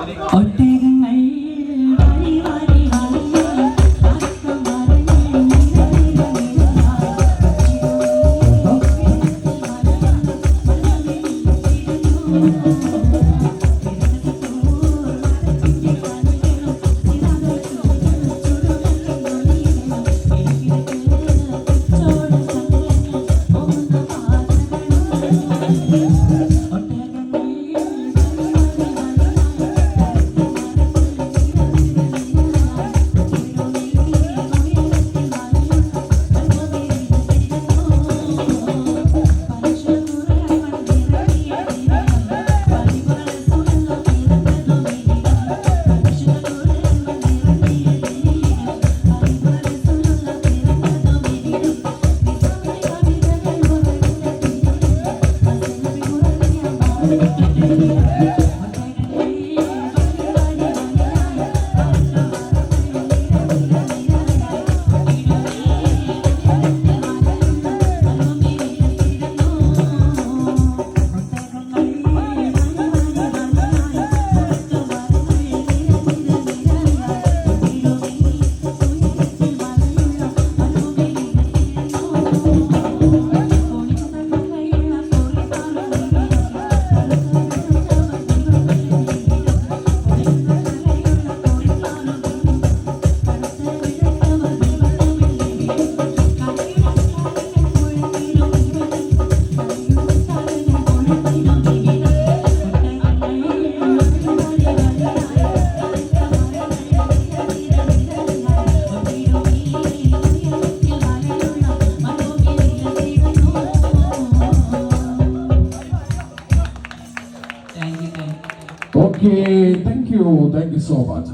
ഒട്ടകങ്ങൾ വാരി വാരി വാരി അർത്ഥം പറഞ്ഞ് Okay, thank you so much.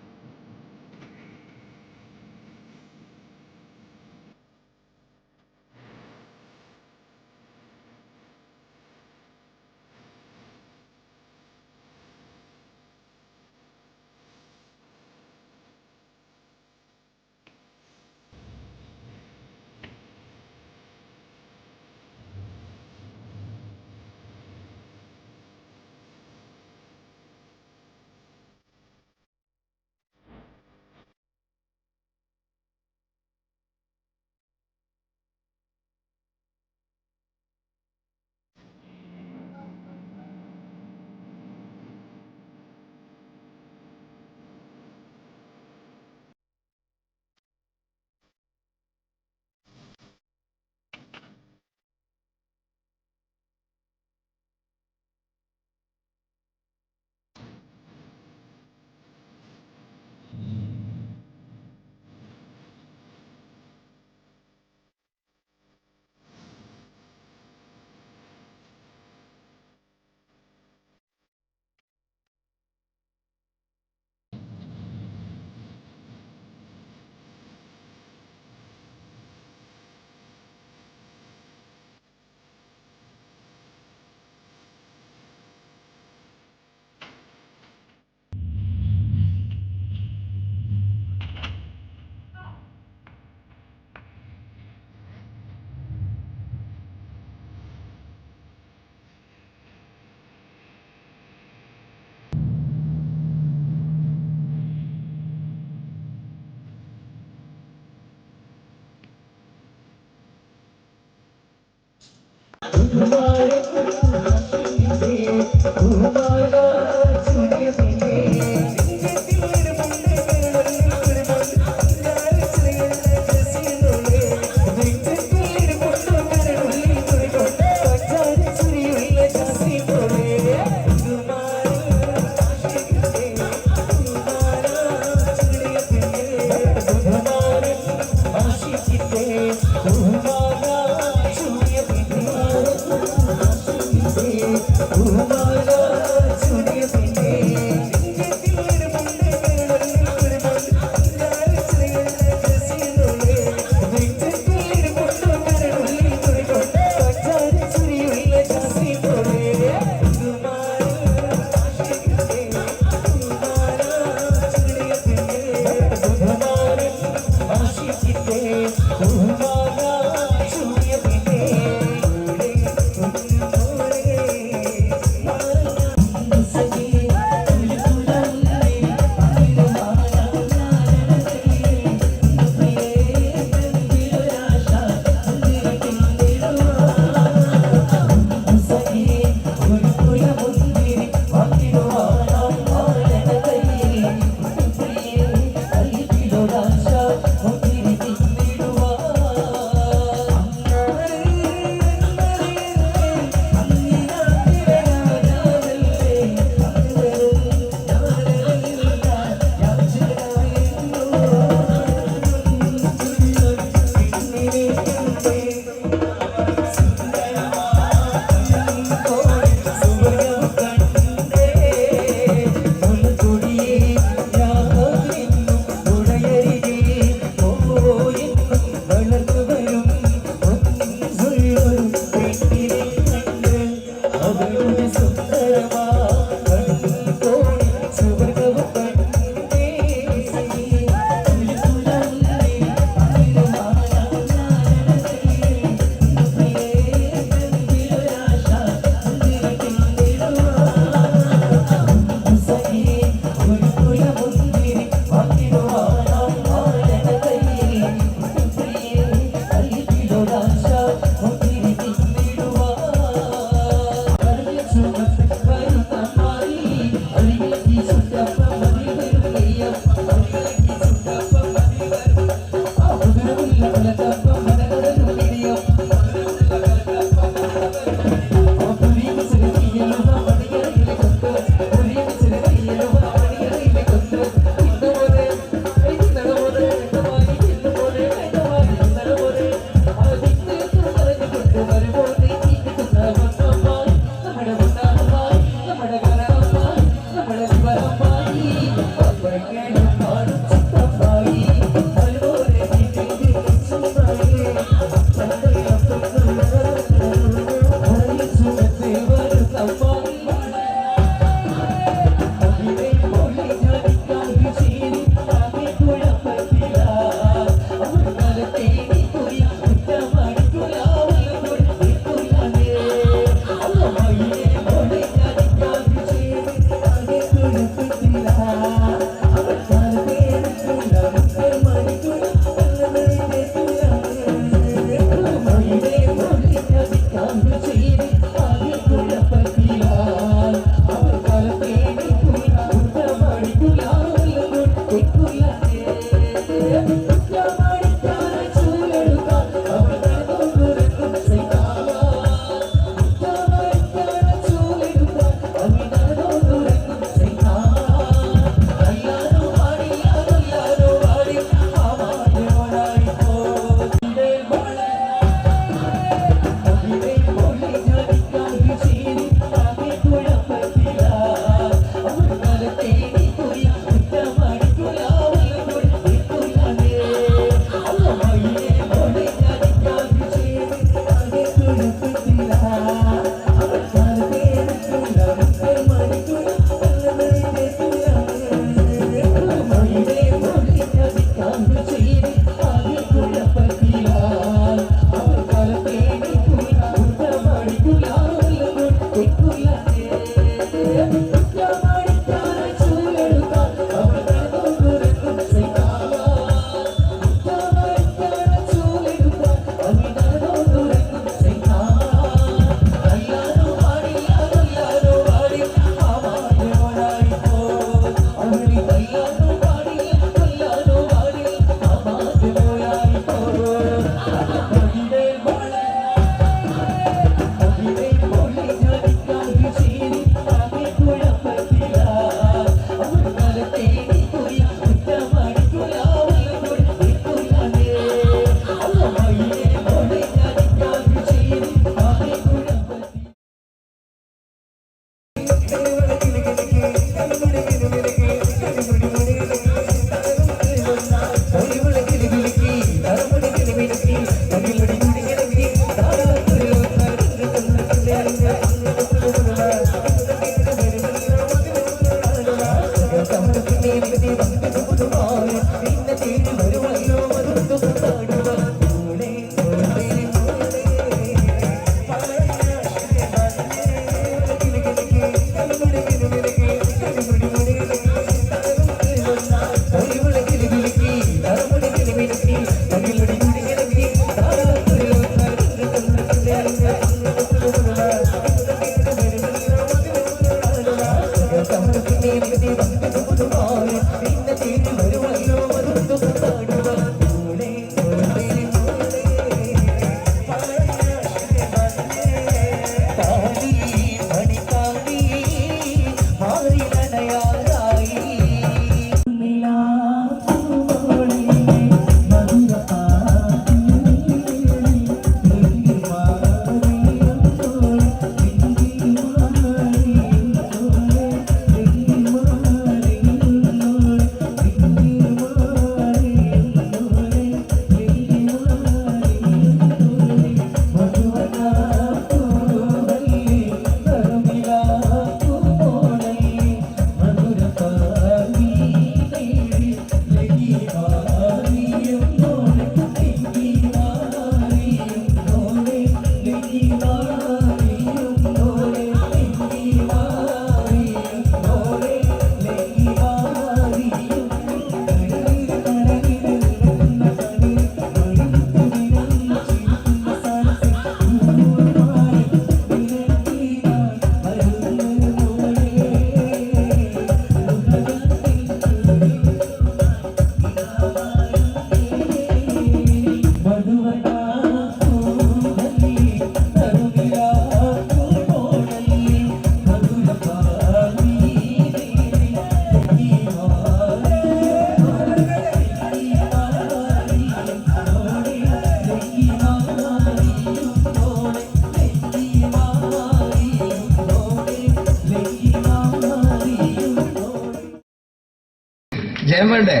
Jayan വേണ്ടേ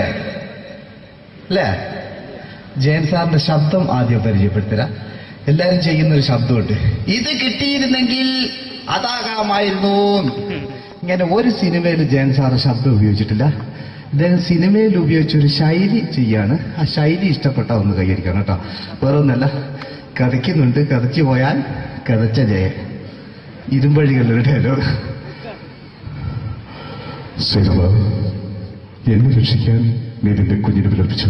അല്ലേ? ജയൻ സാറിന്റെ ശബ്ദം ആദ്യം പരിചയപ്പെടുത്തരാ. എല്ലാരും ചെയ്യുന്ന ഒരു ശബ്ദമുണ്ട്, ഇത് കിട്ടിയിരുന്നെങ്കിൽ അതാകാമായിരുന്നു. ഇങ്ങനെ ഒരു സിനിമയിൽ ജയൻ സാറ് ശബ്ദം ഉപയോഗിച്ചിട്ടില്ല. അദ്ദേഹം സിനിമയിൽ ഉപയോഗിച്ച ഒരു ശൈലി ചെയ്യാണ്. ആ ശൈലി ഇഷ്ടപ്പെട്ട ഒന്ന് കൈയടിക്കണം കേട്ടോ. വേറെ ഒന്നല്ല, കഥയ്ക്കുന്നുണ്ട്, കഥയ്ക്ക് പോയാൽ കഥച്ച ജയൻ. ഇരുമ്പഴികളുടെ ഡയലോഗ്. സൈനബ, എന്നെ രക്ഷിക്കാൻ നീ നിന്റെ കുഞ്ഞിനെ വിലപിച്ചു.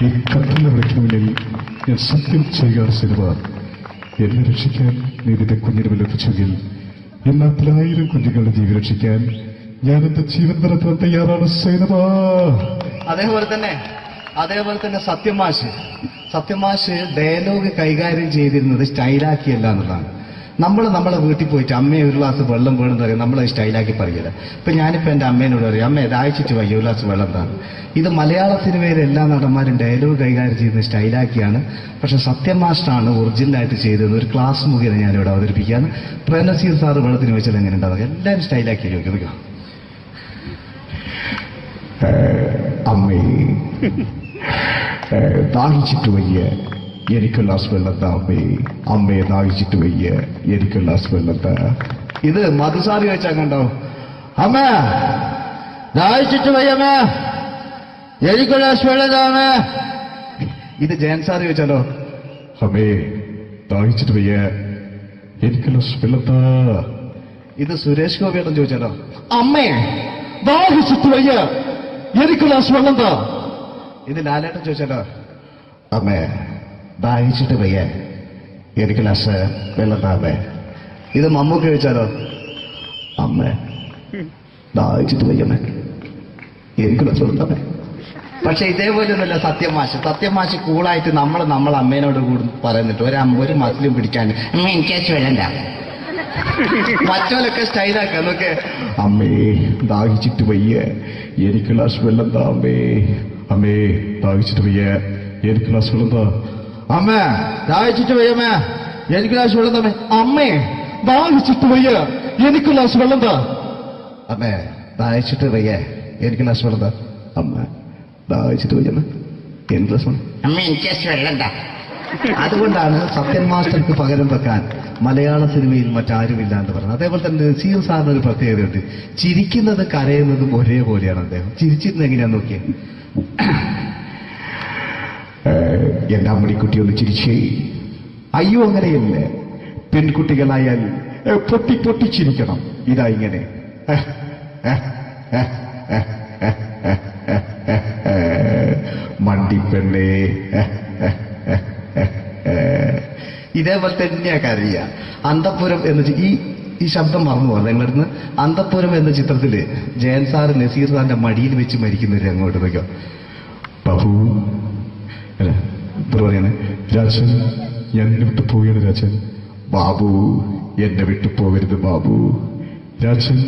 ഈ കത്തുന്ന വിളക്കിന് മുന്നിൽ ഞാൻ സത്യം ചെയ്യുക സൈനബ. എന്നെ രക്ഷിക്കാൻ നീ നിന്റെ കുഞ്ഞിനെ വിലപിച്ചെങ്കിൽ എന്നാൽ 1000 കുഞ്ഞുങ്ങളുടെ ജീവൻ രക്ഷിക്കാൻ ഞാൻ എന്റെ ജീവൻ നടത്താൻ തയ്യാറാണ് സൈനബ. അതേപോലെ തന്നെ സത്യമാഷ് ഡയലോഗ് കൈകാര്യം ചെയ്തിരുന്നത് സ്റ്റൈലാക്കിയല്ല എന്നുള്ളതാണ്. നമ്മളെ വീട്ടിൽ പോയിട്ട് അമ്മയെ ഒരു ഗ്ലാസ് വെള്ളം വേണമെന്ന് പറയും, നമ്മളത് സ്റ്റൈലാക്കി പറയില്ല. ഇപ്പൊ ഞാനിപ്പോ എന്റെ അമ്മേനോട് പറയും, അമ്മ ദാഹിച്ചിട്ട് വയ്യ ഒരു ഗ്ലാസ് വെള്ളം എന്താണ്. ഇത് മലയാള സിനിമയിലെ എല്ലാ നടന്മാരും ഡയലോഗ് കൈകാര്യം ചെയ്യുന്നത് സ്റ്റൈലാക്കിയാണ്. പക്ഷെ സത്യം മാസ്റ്ററാണ് ഒറിജിനലായിട്ട് ചെയ്തത്. ഒരു ക്ലാസ് മുഖേന ഞാനിവിടെ അവതരിപ്പിക്കുകയാണ്. പ്രേംനസീർ സാറ് വെള്ളത്തിന് വെച്ചാൽ എങ്ങനെ ഉണ്ടാവുക? എല്ലാവരും സ്റ്റൈലാക്കി ചോദിക്കുക. അമ്മേ, ദാഹിച്ചിട്ട് വയ്യ, എനിക്ക് ഗ്ലാസ് വെള്ളം താ അമ്മേ. അമ്മയെ ദാഹിച്ചിട്ട് വയ്യ, എനിക്ക് ഗ്ലാസ് വെള്ളം താ. ഇത് മധുസാറി വെച്ചാൽ കണ്ടോ, അമ്മ ദാഹിച്ചിട്ട് വയ്യമ്മ, എനിക്ക് ഗ്ലാസ് വെള്ളം താ അമ്മ. ഇത് ജയൻ സാറി വെച്ചാലോ, അമ്മേ ദാഹിച്ചിട്ട് വയ്യ, എനിക്ക് ഗ്ലാസ് വെള്ളം താ. ഇത് സുരേഷ് ഗോപിയേട്ടൻ ചോദിച്ചാലോ, അമ്മേ ദാഹിച്ചിട്ട് വയ്യ, എനിക്ക് ഗ്ലാസ് വെള്ളം താ. ഇത് ലാലേട്ടൻ ചോദിച്ചാലോ, അമ്മേ ദാഹിച്ചിട്ട് വയ്യ, എനിക്ക് ഗ്ലാസ് വെള്ളം താ അമ്മേ. ഇത് മമ്മൂക്ക് ചോദിച്ചാലോ, അമ്മേ ദാഹിച്ചിട്ട് വയ്യമ്മേ, എനിക്ക് ഗ്ലാസ് വെള്ളം താ അമ്മേ. പക്ഷെ ഇതേപോലെ ഒന്നുമല്ല സത്യമാഷ് കൂളായിട്ട് നമ്മളെ അമ്മേനോട് കൂടി പറയുന്നിട്ട് ഒരു മസിലും പിടിക്കാൻ അമ്മ എനിക്ക് വേണ്ട. മറ്റോലൊക്കെ സ്റ്റൈലാക്കാം നോക്കെ. അമ്മേ ദാഹിച്ചിട്ട് വയ്യ, എനിക്ക് ഗ്ലാസ് വെള്ളം താ അമ്മേ. അമ്മേ ദാഹിച്ചിട്ട് വയ്യ, എനിക്ക് ഗ്ലാസ് വെള്ളം താ. അമ്മ ദാഹിച്ചിട്ട് വയ്യമ്മ, എനിക്ക് ഗ്ലാസ് വെള്ളം തമ്മേ. അമ്മേ ദാഹിച്ചിട്ട് വയ്യ, എനിക്ക് ഗ്ലാസ് വെള്ളം താ. അമ്മേ ദാഹിച്ചിട്ട് വയ്യ, എനിക്ക് ഗ്ലാസ് വെള്ളം താ. അമ്മ ദാഹിച്ചിട്ട് വയ്യമ്മ, എനിക്ക് ഗ്ലാസ് വെള്ളം. അമ്മ എനിക്ക് വെള്ളം താ. അതുകൊണ്ടാണ് സത്യൻ മാസ്റ്റർക്ക് പകരം വെക്കാൻ മലയാള സിനിമയിൽ മറ്റാരുമില്ല എന്ന് പറഞ്ഞത്. അതേപോലെ തന്നെ നസീർ സാറിന് ഒരു പ്രത്യേകതയുണ്ട്, ചിരിക്കുന്നത് കരയുന്നതും ഒരേപോലെയാണ്. അദ്ദേഹം ചിരിച്ചിരുന്നത് എങ്ങനെയാന്ന് നോക്കിയേ. എന്റെ അമ്മടിക്കുട്ടി ഒന്ന് ചിരിച്ചേ. അയ്യോ അങ്ങനെയല്ല, പെൺകുട്ടികളായാൽ പൊട്ടി പൊട്ടിച്ചിരിക്കണം. ഇതാ ഇങ്ങനെ മണ്ടിപ്പെണ്ണേ. ഇതേപോലെ തന്നെയാ കരയ. അന്തപ്പുരം എന്ന ഈ ശബ്ദം മറന്നു പോകാം നിങ്ങളടുന്ന്. അന്തപ്പുരം എന്ന ചിത്രത്തില് ജയൻ സാറ് നസീർ സാറിന്റെ മടിയിൽ വെച്ച് മരിക്കുന്നവര് അങ്ങോട്ട് നോക്കാം. ബാബു അല്ല എന്താ പറയണേ, രാജൻ ഞാൻ എന്നെ വിട്ടു പോവുകയാണ് രാജൻ. ബാബു എന്നെ വിട്ടു പോകരുത് ബാബു. രാജൻ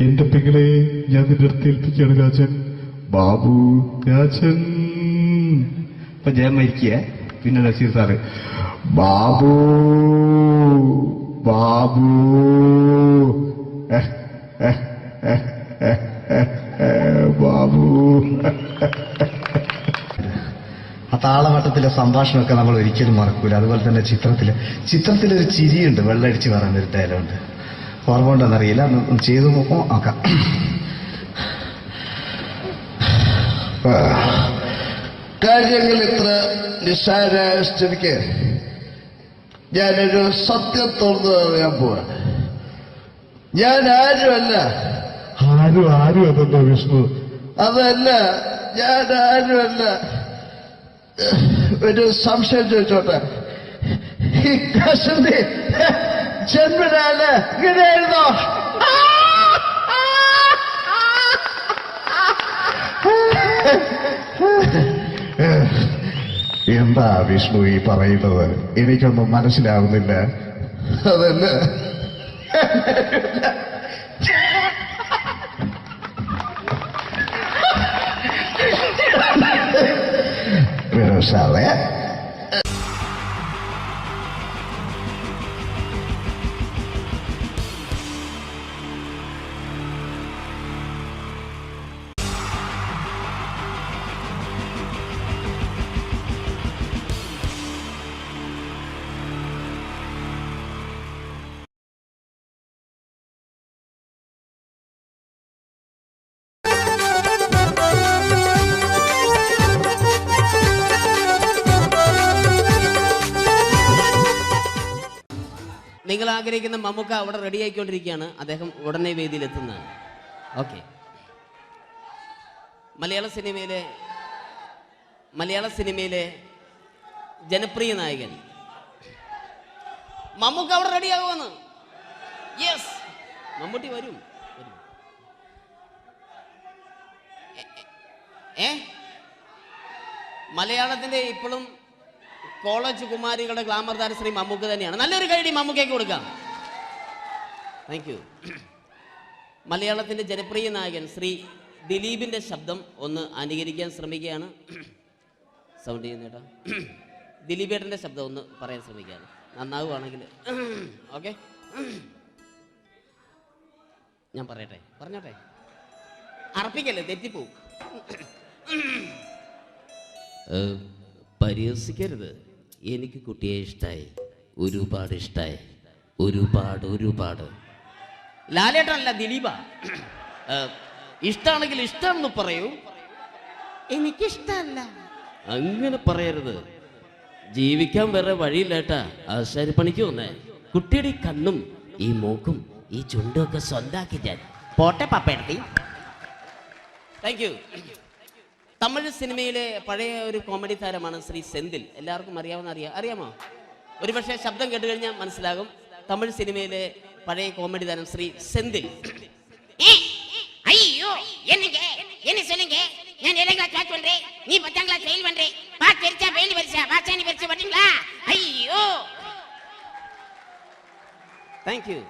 എന്റെ പെങ്ങളെ ഞാൻ നിന്റെ അടുത്ത് ഏൽപ്പിക്കുകയാണ് രാജൻ. ബാബു രാജൻ. ഇപ്പൊ ജയൻ മരിക്കുക. പിന്നെ നസീർ സാറ് ബാബു ബാബു ബാബു. ആ താളവട്ടത്തിലെ സംഭാഷണമൊക്കെ നമ്മൾ ഒരിക്കലും മറക്കൂല. അതുപോലെ തന്നെ ചിത്രത്തിലൊരു ചിരിയുണ്ട്, വെള്ളടിച്ച് പറയുന്നൊരു ഡയലോഗുണ്ട്. ഓർമ്മ ഉണ്ടെന്നറിയില്ല, ഒന്ന് ചെയ്തു നോക്കാം. കാര്യങ്ങൾ ഇത്ര നിസ്സാരമായ സ്ഥിതിക്ക് ഞാനൊരു സത്യം തുറന്നു പറയാൻ പോവാ. ഞാൻ ആരുമല്ല. ആരും അതെന്താ വിഷ്ണു? അതല്ല, ഞാൻ ആരുമല്ല. ഒരു സംശയം ചോദിച്ചോട്ടെ, ഈ കസന്തി ജന്മനാല് ഇങ്ങനെയായിരുന്നോ? എന്താ വിഷ്ണു ഈ പറയുന്നത്? എനിക്കൊന്നും മനസ്സിലാവുന്നില്ല. അതല്ല, സാറേ നിങ്ങൾ ആഗ്രഹിക്കുന്ന മമ്മൂക്ക അവിടെ റെഡി ആയിക്കൊണ്ടിരിക്കുകയാണ്. അദ്ദേഹം ഉടനെ വേദിയിലെത്തുന്നതാണ്. ഓക്കെ. മലയാള സിനിമയിലെ ജനപ്രിയ നായകൻ മമ്മൂക്ക അവിടെ റെഡിയാകുമെന്ന്. യെസ്, മമ്മൂട്ടി വരും. മലയാളത്തിന്റെ ഇപ്പോഴും കോളേജ് കുമാരികളുടെ ഗ്ലാമർ താരം ശ്രീ മമ്മൂക്ക തന്നെയാണ്. നല്ലൊരു കൈഡി മമ്മൂക്കയ്ക്ക് കൊടുക്കാം. Thank you. മലയാളത്തിന്റെ ജനപ്രിയ നായകൻ ശ്രീ ദിലീപിന്റെ ശബ്ദം ഒന്ന് അനുകരിക്കാൻ ശ്രമിക്കുകയാണ്. സൗണ്ട് ചെയ്യുന്നേട്ടാ. ദിലീപേട്ടന്റെ ശബ്ദം ഒന്ന് പറയാൻ ശ്രമിക്കുകയാണ്. നന്നാവുകയാണെങ്കിൽ ഓക്കെ. ഞാൻ പറഞ്ഞോട്ടെ. അർപ്പിക്കല്ലേ, തെറ്റിപ്പോവും. പരിഹസിക്കരുത്. എനിക്ക് കുട്ടിയെ ഇഷ്ടമായി, ഒരുപാട് ഇഷ്ടമായി, ഒരുപാട്. ലാലേട്ടനല്ല, ദിലീപ. ഇഷ്ടമാണെങ്കിൽ ഇഷ്ടമെന്ന് പറയൂ, എനിക്കിഷ്ടമല്ല അങ്ങനെ പറയരുത്. ജീവിക്കാൻ വേറെ വഴിയില്ലേട്ടാ. ആശാരിപ്പണിക്ക് വന്നേ. കുട്ടിയുടെ ഈ കണ്ണും ഈ മൂക്കും ഈ ചുണ്ടും ഒക്കെ സ്വന്താക്കി ഞാൻ പോട്ടെ പപ്പയെടുത്തി. Thank you. തമിഴ് സിനിമയിലെ പഴയ ഒരു കോമഡി താരമാണ് ശ്രീ സെന്തിൽ. എല്ലാവർക്കും അറിയാമോ? ഒരുപക്ഷെ ശബ്ദം കേട്ട് കഴിഞ്ഞാൽ മനസ്സിലാകും. തമിഴ് സിനിമയിലെ പഴയ കോമഡി താരം ശ്രീ സെന്തിൽ. ஐயோ என்ன சொல்லுங்க நான் 7th கிளாஸ் பாஸ் பண்றேன் நீ 10th கிளாஸ் ஃபெயில் பண்றே பாஸ் தெரிச்சா ஃபெயில் பரிசா பாஸ் நீ பரிசு பண்ணீங்களா ஐயோ താങ്ക് യു.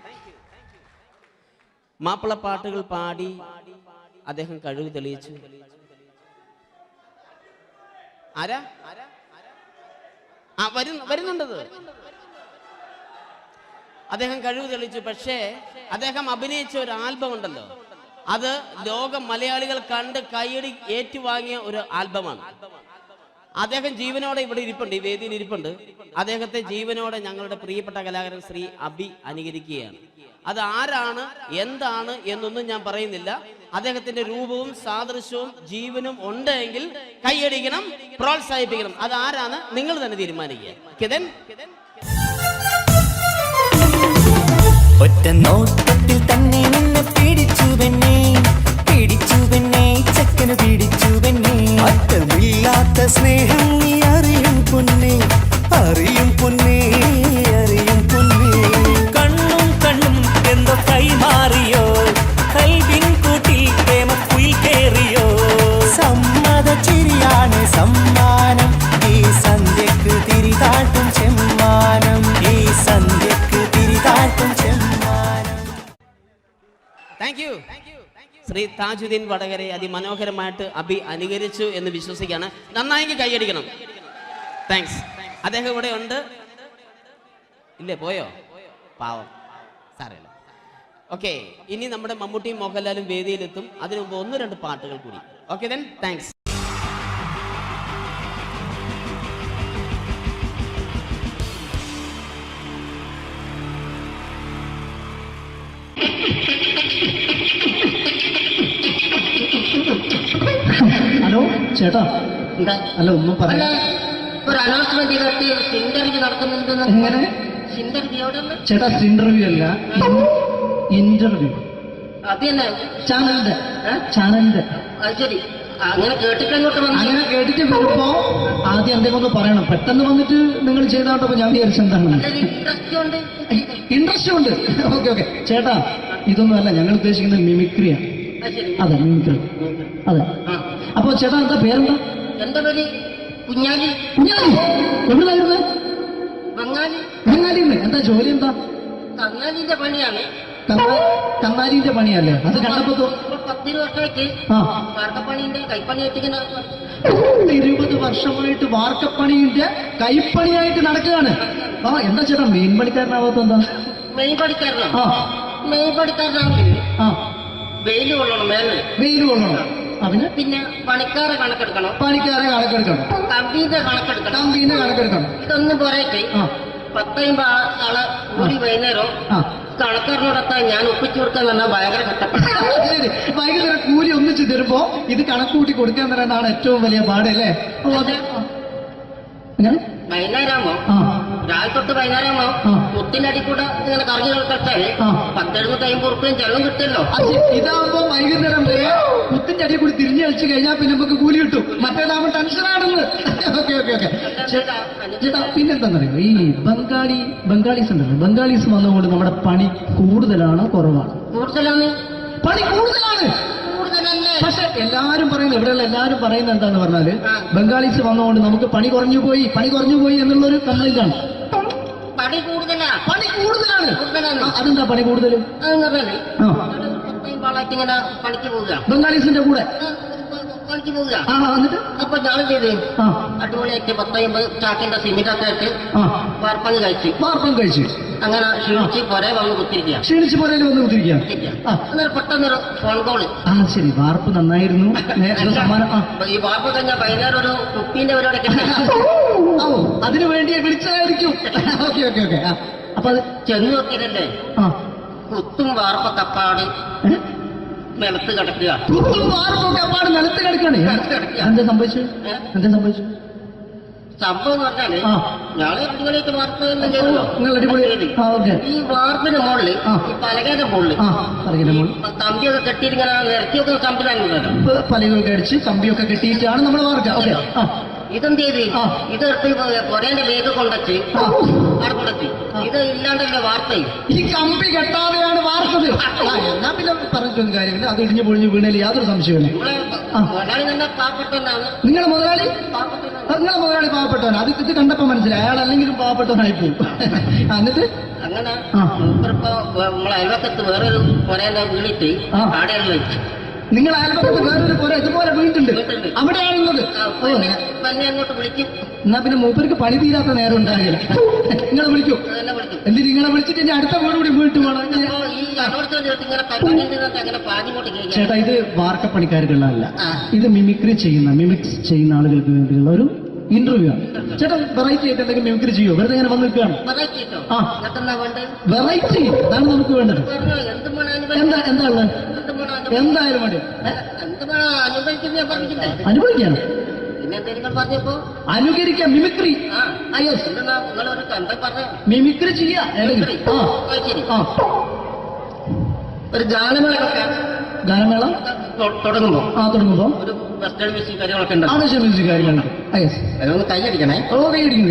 മാപ്പിളപ്പാട്ടുകൾ പാടി അദ്ദേഹം കഴിവ് തെളിയിച്ചു. ആരാ വരുന്നുണ്ടത്. അദ്ദേഹം കഴിവ് തെളിയിച്ചു. പക്ഷേ അദ്ദേഹം അഭിനയിച്ച ഒരു ആൽബം ഉണ്ടല്ലോ, അത് ലോക മലയാളികൾ കണ്ട് കൈയടി ഏറ്റുവാങ്ങിയ ഒരു ആൽബമാണ്. അദ്ദേഹം ജീവനോടെ ഇവിടെ ഇരിപ്പുണ്ട്, ഈ വേദിയിൽ ഇരിപ്പുണ്ട്. അദ്ദേഹത്തെ ജീവനോടെ ഞങ്ങളുടെ പ്രിയപ്പെട്ട കലാകാരൻ ശ്രീ അബി അനുകരിക്കുകയാണ്. അത് ആരാണ് എന്താണ് എന്നൊന്നും ഞാൻ പറയുന്നില്ല. അദ്ദേഹത്തിന്റെ രൂപവും സാദൃശ്യവും ജീവനും ഉണ്ടെങ്കിൽ കൈയടിക്കണം, പ്രോത്സാഹിപ്പിക്കണം. അത് ആരാണ് നിങ്ങൾ തന്നെ തീരുമാനിക്കുക. ഒറ്റ നോട്ടത്തിൽ തന്നെ നിന്നെ പിടിച്ചു പെണ്ണേ ചക്കന് പിടിച്ചു പെണ്ണേ. അറ്റമില്ലാത്ത സ്നേഹം നീ അറിയും പൊന്നേ കണ്ണും എന്തോ കൈമാറിയോ കൽവിൻ കൂട്ടിൽ പ്രേമക്കുയിൽ കേറിയോ. സമ്മത ചിരിയാണ് സമ്മാനം ഈ സന്ധ്യക്ക് തിരിതാട്ടും ചെമ്മാനം താങ്ക് യു. ശ്രീ താജുദ്ദീൻ വടകരെ അതിമനോഹരമായിട്ട് അബി അനുകരിച്ചു എന്ന് വിശ്വസിക്കുകയാണ്. നന്നായെങ്കിൽ കൈയടിക്കണം. താങ്ക്സ്. അദ്ദേഹം ഇവിടെ ഉണ്ട്. ഇല്ലേ, പോയോ? പാവം, സാരമില്ല. ഓക്കെ, ഇനി നമ്മുടെ മമ്മൂട്ടിയും മോഹൻലാലും വേദിയിലെത്തും. അതിനു മുമ്പ് 1-2 പാട്ടുകൾ കൂടി. Okay then, thanks. ഹലോ ചേട്ടാ, അല്ല ഒന്നും പറയാ. ഒരു അനൗൺസ്മെന്റ് ചെയ്തിട്ട് ഇന്റർവ്യൂ നടക്കുന്നുണ്ടെന്ന്. എങ്ങനെ? ചേട്ടാ, ഇന്റർവ്യൂ അല്ല, ഇന്റർവ്യൂ. അത് തന്നെ ചാനലിന്റെ. അത് ശരി, അങ്ങനെ കേട്ടിട്ട് അങ്ങനെ കേട്ടിട്ട് വരുമ്പോ ആദ്യം എന്തെങ്കിലും ഒന്ന് പറയണം. പെട്ടെന്ന് വന്നിട്ട് നിങ്ങൾ ചെയ്താട്ടപ്പോ ഞാൻ വിചാരിച്ചെന്താണ് ഇൻട്രസ്റ്റ് ഉണ്ട്. ഓക്കെ. ചേട്ടാ, ഇതൊന്നും അല്ല, ഞങ്ങൾ ഉദ്ദേശിക്കുന്നത് മിമിക്രിയാണ്. അതെ, മിമിക്രി. അതെ. അപ്പൊ ചേട്ടാ, എന്താ പേരെന്താ? എന്റെ പേര് കുഞ്ഞാലി. എവിടെയായിരുന്നു? ബംഗാളിന്ന്. എന്താ ജോലി? എന്താ? കങ്ങാലിന്റെ പണിയാണ്. കന്നാലിന്റെ പണിയല്ലേ? അത് കണ്ടപ്പോ 10 വർഷമായിട്ട് വാർക്കപ്പണിന്റെ കൈപ്പണിയായിട്ട് 20 വർഷമായിട്ട് വാർക്കപ്പണിന്റെ കൈപ്പണിയായിട്ട് നടക്കുകയാണ്. എന്താ ചേട്ടാ മെയിൻ പണിക്കാരനാവാത്ത? എന്താ മെയിൻ പണിക്കാരനാണെങ്കിൽ വെയിൽ കൊള്ളണം, വെയിൽ കൊള്ളണം. അതിന് പിന്നെ പണിക്കാരെ കണക്കെടുക്കണം, കമ്പീന്റെ കണക്കെടുക്കണം. ഇതൊന്നും പോരായിട്ട് 10-50 ആളെ കൂടി വൈകുന്നേരം കണക്കാരനോടൊക്കെ ഞാൻ ഒപ്പിച്ചു കൊടുക്കാൻ പറഞ്ഞാൽ ഭയങ്കര കഷ്ടപ്പെട്ടു. വൈകുന്നേരം കൂലി ഒന്നിച്ചു തരുമ്പോ ഇത് കണക്കൂട്ടി കൊടുക്കാൻ തരാനാണ് ഏറ്റവും വലിയ പാടല്ലേ? വൈകുന്നേരമാകുമ്പോ രാവിലെ തൊട്ട് വൈകുന്നേരം മുത്തിന്റെ അടി കൂടെ ഇങ്ങനെ കറങ്ങി കളിച്ചാല് 10-70 ഉറുപ്പിയും ചെലവും കിട്ടുമല്ലോ. ഇതാകുമ്പോ വൈകുന്നേരം വരെ മുത്തിന്റെ അടിയിൽ കൂടി തിരിഞ്ഞു കളിച്ചു കഴിഞ്ഞാൽ പിന്നെ നമുക്ക് കൂലി കിട്ടും. മറ്റേതാകുമ്പോ ടെൻഷനാണെന്ന്. ഓക്കെ ഓക്കെ ഓക്കെ ചേട്ടാ, പിന്നെന്താണെന്നറിയോ, ഈ ബംഗാളീസ് ഉണ്ടല്ലോ, ബംഗാളീസ് വന്നുകൊണ്ട് നമ്മുടെ പണി കൂടുതലാണോ കുറവാണ്? കൂടുതലാണ്. പണി കൂടുതലാണ്. പക്ഷെ എല്ലാരും പറയുന്നത്, ഇവിടെയുള്ള എല്ലാരും പറയുന്നത് എന്താന്ന് പറഞ്ഞാല് ബംഗാളീസ് വന്നുകൊണ്ട് നമുക്ക് പണി കുറഞ്ഞു പോയി എന്നുള്ളൊരു കംപ്ലൈന്റ് ആണ്. പണി കൂടുതലാണ്. അതെന്താ പണി കൂടുതൽ? ഇങ്ങനെ പണിക്ക് പോവുക ബംഗാളീസിന്റെ കൂടെ പണിക്ക് പോവുക. എന്നിട്ട് അപ്പൊ ഞാൻ ചെയ്ത് അടിപൊളിയായിട്ട് 10-50 ചാക്കിന്റെ സിമെന്റൊക്കെ ആയിട്ട് വാർപ്പങ്ങ് കഴിച്ചു. അങ്ങനെ ക്ഷീണിച്ച് പുറേ വന്ന് കുത്തിരിക്കുക. അന്നേരം പെട്ടെന്നൊരു ഫോൺ കോള്. ശരി, വാർപ്പ് നന്നായിരുന്നു. ഈ വാർപ്പ് കഴിഞ്ഞാൽ വൈകുന്നേരം ഒരു കുപ്പീന്റെ പരിപാടിയൊക്കെ അതിനു വേണ്ടി വിളിച്ചതായിരിക്കും. അപ്പൊ അത് ചെന്ന് നോക്കിയതല്ലേ, കുത്തും വാർപ്പ തപ്പാട് നിലത്ത് കിടക്കുക. നിലത്ത് കിടക്കാണ്. എന്താ സംഭവിച്ചു? സംഭവം എന്ന് പറഞ്ഞാല് ഞാള് അടിപൊളിയായിട്ട് വാർപ്പ് ഈ വാർപ്പിന്റെ മുകളില് ഈ പലകയുടെ മുകളില് കമ്പിയൊക്കെ കെട്ടിയിങ്ങനെ നിരത്തിയൊക്കെ സംവിധാനം പലകൊക്കെ അടിച്ച് കമ്പിയൊക്കെ കെട്ടിയിട്ടാണ് നമ്മൾ വാർക്കുക. ഇതെന്ത് ചെയ്ത് ഇതെടുത്ത് പൊരേന്റെ വേഗം കൊണ്ടച്ച് അവിടെ കൊണ്ടെത്തി. ഇത് ഇല്ലാണ്ടല്ലേ വാർത്ത. ഈ കമ്പി കെട്ടാതെയാണ് വാർത്തത്. എന്നാ പിന്നെ പറഞ്ഞിട്ടൊന്നും കാര്യമില്ല. അത് ഇടിഞ്ഞു പൊളിഞ്ഞു വീണേൽ യാതൊരു സംശയമില്ല. മുതലാളി തന്നെ പാവപ്പെട്ടവനാണ്. നിങ്ങളെ മുതലാളി പാവപ്പെട്ടവനാണ്. അത് ഇത് കണ്ടപ്പോ മനസ്സിലായി. അയാൾ അല്ലെങ്കിലും പാവപ്പെട്ടവനായി പോകും. എന്നിട്ട് അങ്ങനെ ഇപ്പൊ നമ്മളെ അയൽവക്കത്ത് വേറൊരു പൊരേന്റെ വീണിട്ട് ആടെയാണ് വെച്ചു. നിങ്ങൾ അയൽപക്കത്ത് വേറൊരു പോലെ ഇതുപോലെ വീട്ടുണ്ട്, അവിടെയാണുള്ളത്. അങ്ങോട്ട് വിളിക്കും. എന്നാ പിന്നെ മൂപ്പർക്ക് പണി തീരാത്ത നേരം ഉണ്ടാകില്ല. നിങ്ങളെ വിളിക്കും. എന്തിന് നിങ്ങളെ വിളിച്ചിട്ട് ഇനി അടുത്ത വീട് കൂടി വീട്ടു വേണം. ചേട്ടാ, ഇത് വാർക്കപ്പണിക്കാർക്കുള്ളതല്ല. ഇത് മിമിക്സ് ചെയ്യുന്ന ആളുകൾക്ക് വേണ്ടിയുള്ള ഒരു ഇന്റർവ്യൂ ആണ്. ചേട്ടാ, വെറൈറ്റി ആയിട്ട് എന്തെങ്കിലും മിമിക്രി ചെയ്യോ? വെറുതെ ഇങ്ങനെ വന്ന് നിൽക്കുകയാണ്. വെറൈറ്റി അതാണ് നമുക്ക് വേണ്ടത്. എന്താ ഉള്ളത്? എന്തായാലും മതി. അനുഭവിക്കാണ്, അനുകരിക്കാം. മിമിക്രി മിമിക്രി ചെയ്യാ. ഒരു ഗാനമേള തുടങ്ങുമ്പോ ഒരു വെസ്റ്റേൺ മ്യൂസിക് കാര്യങ്ങളൊക്കെ ഉണ്ട്. മ്യൂസിക് കാര്യങ്ങളുണ്ട്. അതൊന്ന് കൈയടിക്കണേ. കൈയടിക്കും.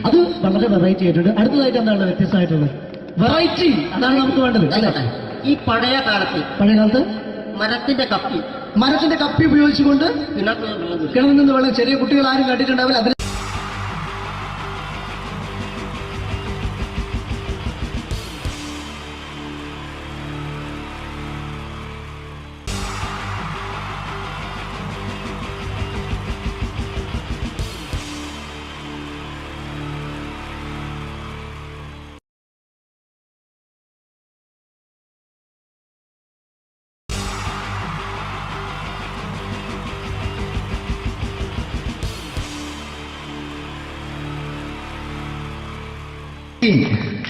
അത് വളരെ വെറൈറ്റി ആയിട്ടുണ്ട്. അടുത്തതായിട്ട് എന്താണ് വ്യത്യസ്തമായിട്ടുള്ളത്? വെറൈറ്റി അതാണ് നമുക്ക് വേണ്ടത്. ഈ പഴയ കാലത്ത് മരത്തിന്റെ കപ്പി ഉപയോഗിച്ചുകൊണ്ട് കിണറിൽ നിന്ന് വെള്ളം ചെറിയ കുട്ടികൾ ആരും കണ്ടിട്ടുണ്ടാവില്ല. അതിന്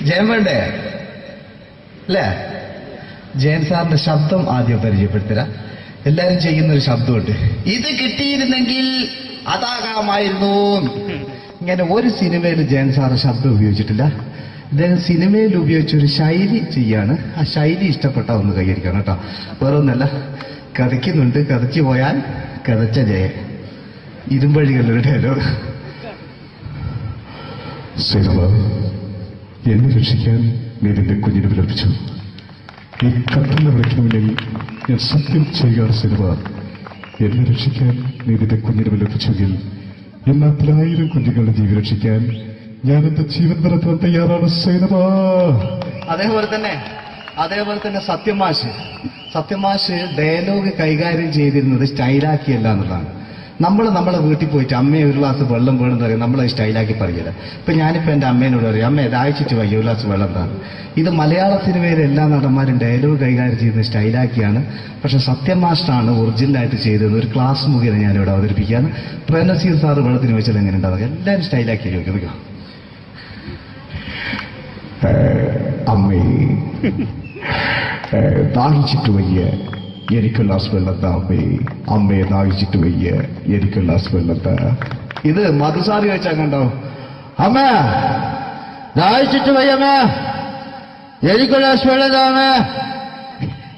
ജയൻ വേണ്ടേ അല്ലേ? ജയൻ സാറിന്റെ ശബ്ദം ആദ്യം പരിചയപ്പെടുത്തരാ. എല്ലാരും ചെയ്യുന്നൊരു ശബ്ദമുണ്ട്. ഇത് കിട്ടിയിരുന്നെങ്കിൽ അതാകാമായിരുന്നു. ഇങ്ങനെ ഒരു സിനിമയിൽ ജയൻ സാറ് ശബ്ദം ഉപയോഗിച്ചിട്ടില്ല. ഇദ്ദേഹം സിനിമയിൽ ഉപയോഗിച്ചൊരു ശൈലി ചെയ്യാണ്. ആ ശൈലി ഇഷ്ടപ്പെട്ട ഒന്ന് കൈയടിക്കണം കേട്ടോ. വേറൊന്നല്ല, കഥയ്ക്കുന്നുണ്ട്. കഥച്ചു പോയാൽ കഥച്ച ജയൻ. ഇരുമ്പഴികളുടെ ഡയലോഗ്. എന്നെ രക്ഷിക്കാൻ നീ നിന്റെ കുഞ്ഞിനെ വിലപിച്ചു. ഈ കത്തുന്ന വിളക്കിന് മുന്നിൽ ഞാൻ സത്യം ചെയ്യുക സിനിമ. എന്നെ രക്ഷിക്കാൻ നീ നിന്റെ കുഞ്ഞിനെ വിലപിച്ചെങ്കിൽ ഇന്ന് 10,000 കുഞ്ഞുങ്ങളുടെ ജീവൻ രക്ഷിക്കാൻ ഞാൻ എന്റെ ജീവൻ നടത്താൻ തയ്യാറാണ് സൈനമ. അതേപോലെ തന്നെ അതേപോലെ തന്നെ സത്യമാഷ് ഡയലോഗ് കൈകാര്യം ചെയ്തിരുന്നത് സ്റ്റൈലാക്കിയല്ല എന്നുള്ളതാണ്. നമ്മൾ നമ്മളെ വീട്ടിൽ പോയിട്ട് അമ്മയെ ഒരു ഗ്ലാസ് വെള്ളം വേണമെന്ന് പറയും, നമ്മളത് സ്റ്റൈലാക്കി പറയില്ല. ഇപ്പൊ ഞാനിപ്പോ എന്റെ അമ്മേനോട് പറയും, അമ്മ ദാഹിച്ചിട്ട് വയ്യ ഒരു ഗ്ലാസ് വെള്ളം എന്താണ്. ഇത് മലയാള സിനിമയിലെ എല്ലാ നടന്മാരും ഡയലോഗ് കൈകാര്യം ചെയ്യുന്നത് സ്റ്റൈലാക്കിയാണ്. പക്ഷെ സത്യമാഷ്ടാണ് ഒറിജിനലായിട്ട് ചെയ്തത്. ഒരു ക്ലാസ് മുഖേന ഞാനിവിടെ അവതരിപ്പിക്കുകയാണ്. പ്രേംനസീർ സാറ് വെള്ളത്തിന് വെച്ചാൽ എങ്ങനെ ഉണ്ടാവുക, എല്ലാവരും സ്റ്റൈലാക്കി ചോദിക്കുക. അമ്മേ ദാഹിച്ചിട്ട് വയ്യ എനിക്ക് ഗ്ലാസ് വെള്ളം താ അമ്മേ, അമ്മയെ ദാഹിച്ചിട്ട് വയ്യ എനിക്ക് ഗ്ലാസ് വെള്ളം താ. ഇത് മധുസാറി ചോദിച്ചാൽ കണ്ടോ, അമ്മ ദാഹിച്ചിട്ട് വയ്യമ്മ എനിക്ക് ഗ്ലാസ് വെള്ളം താ അമ്മ.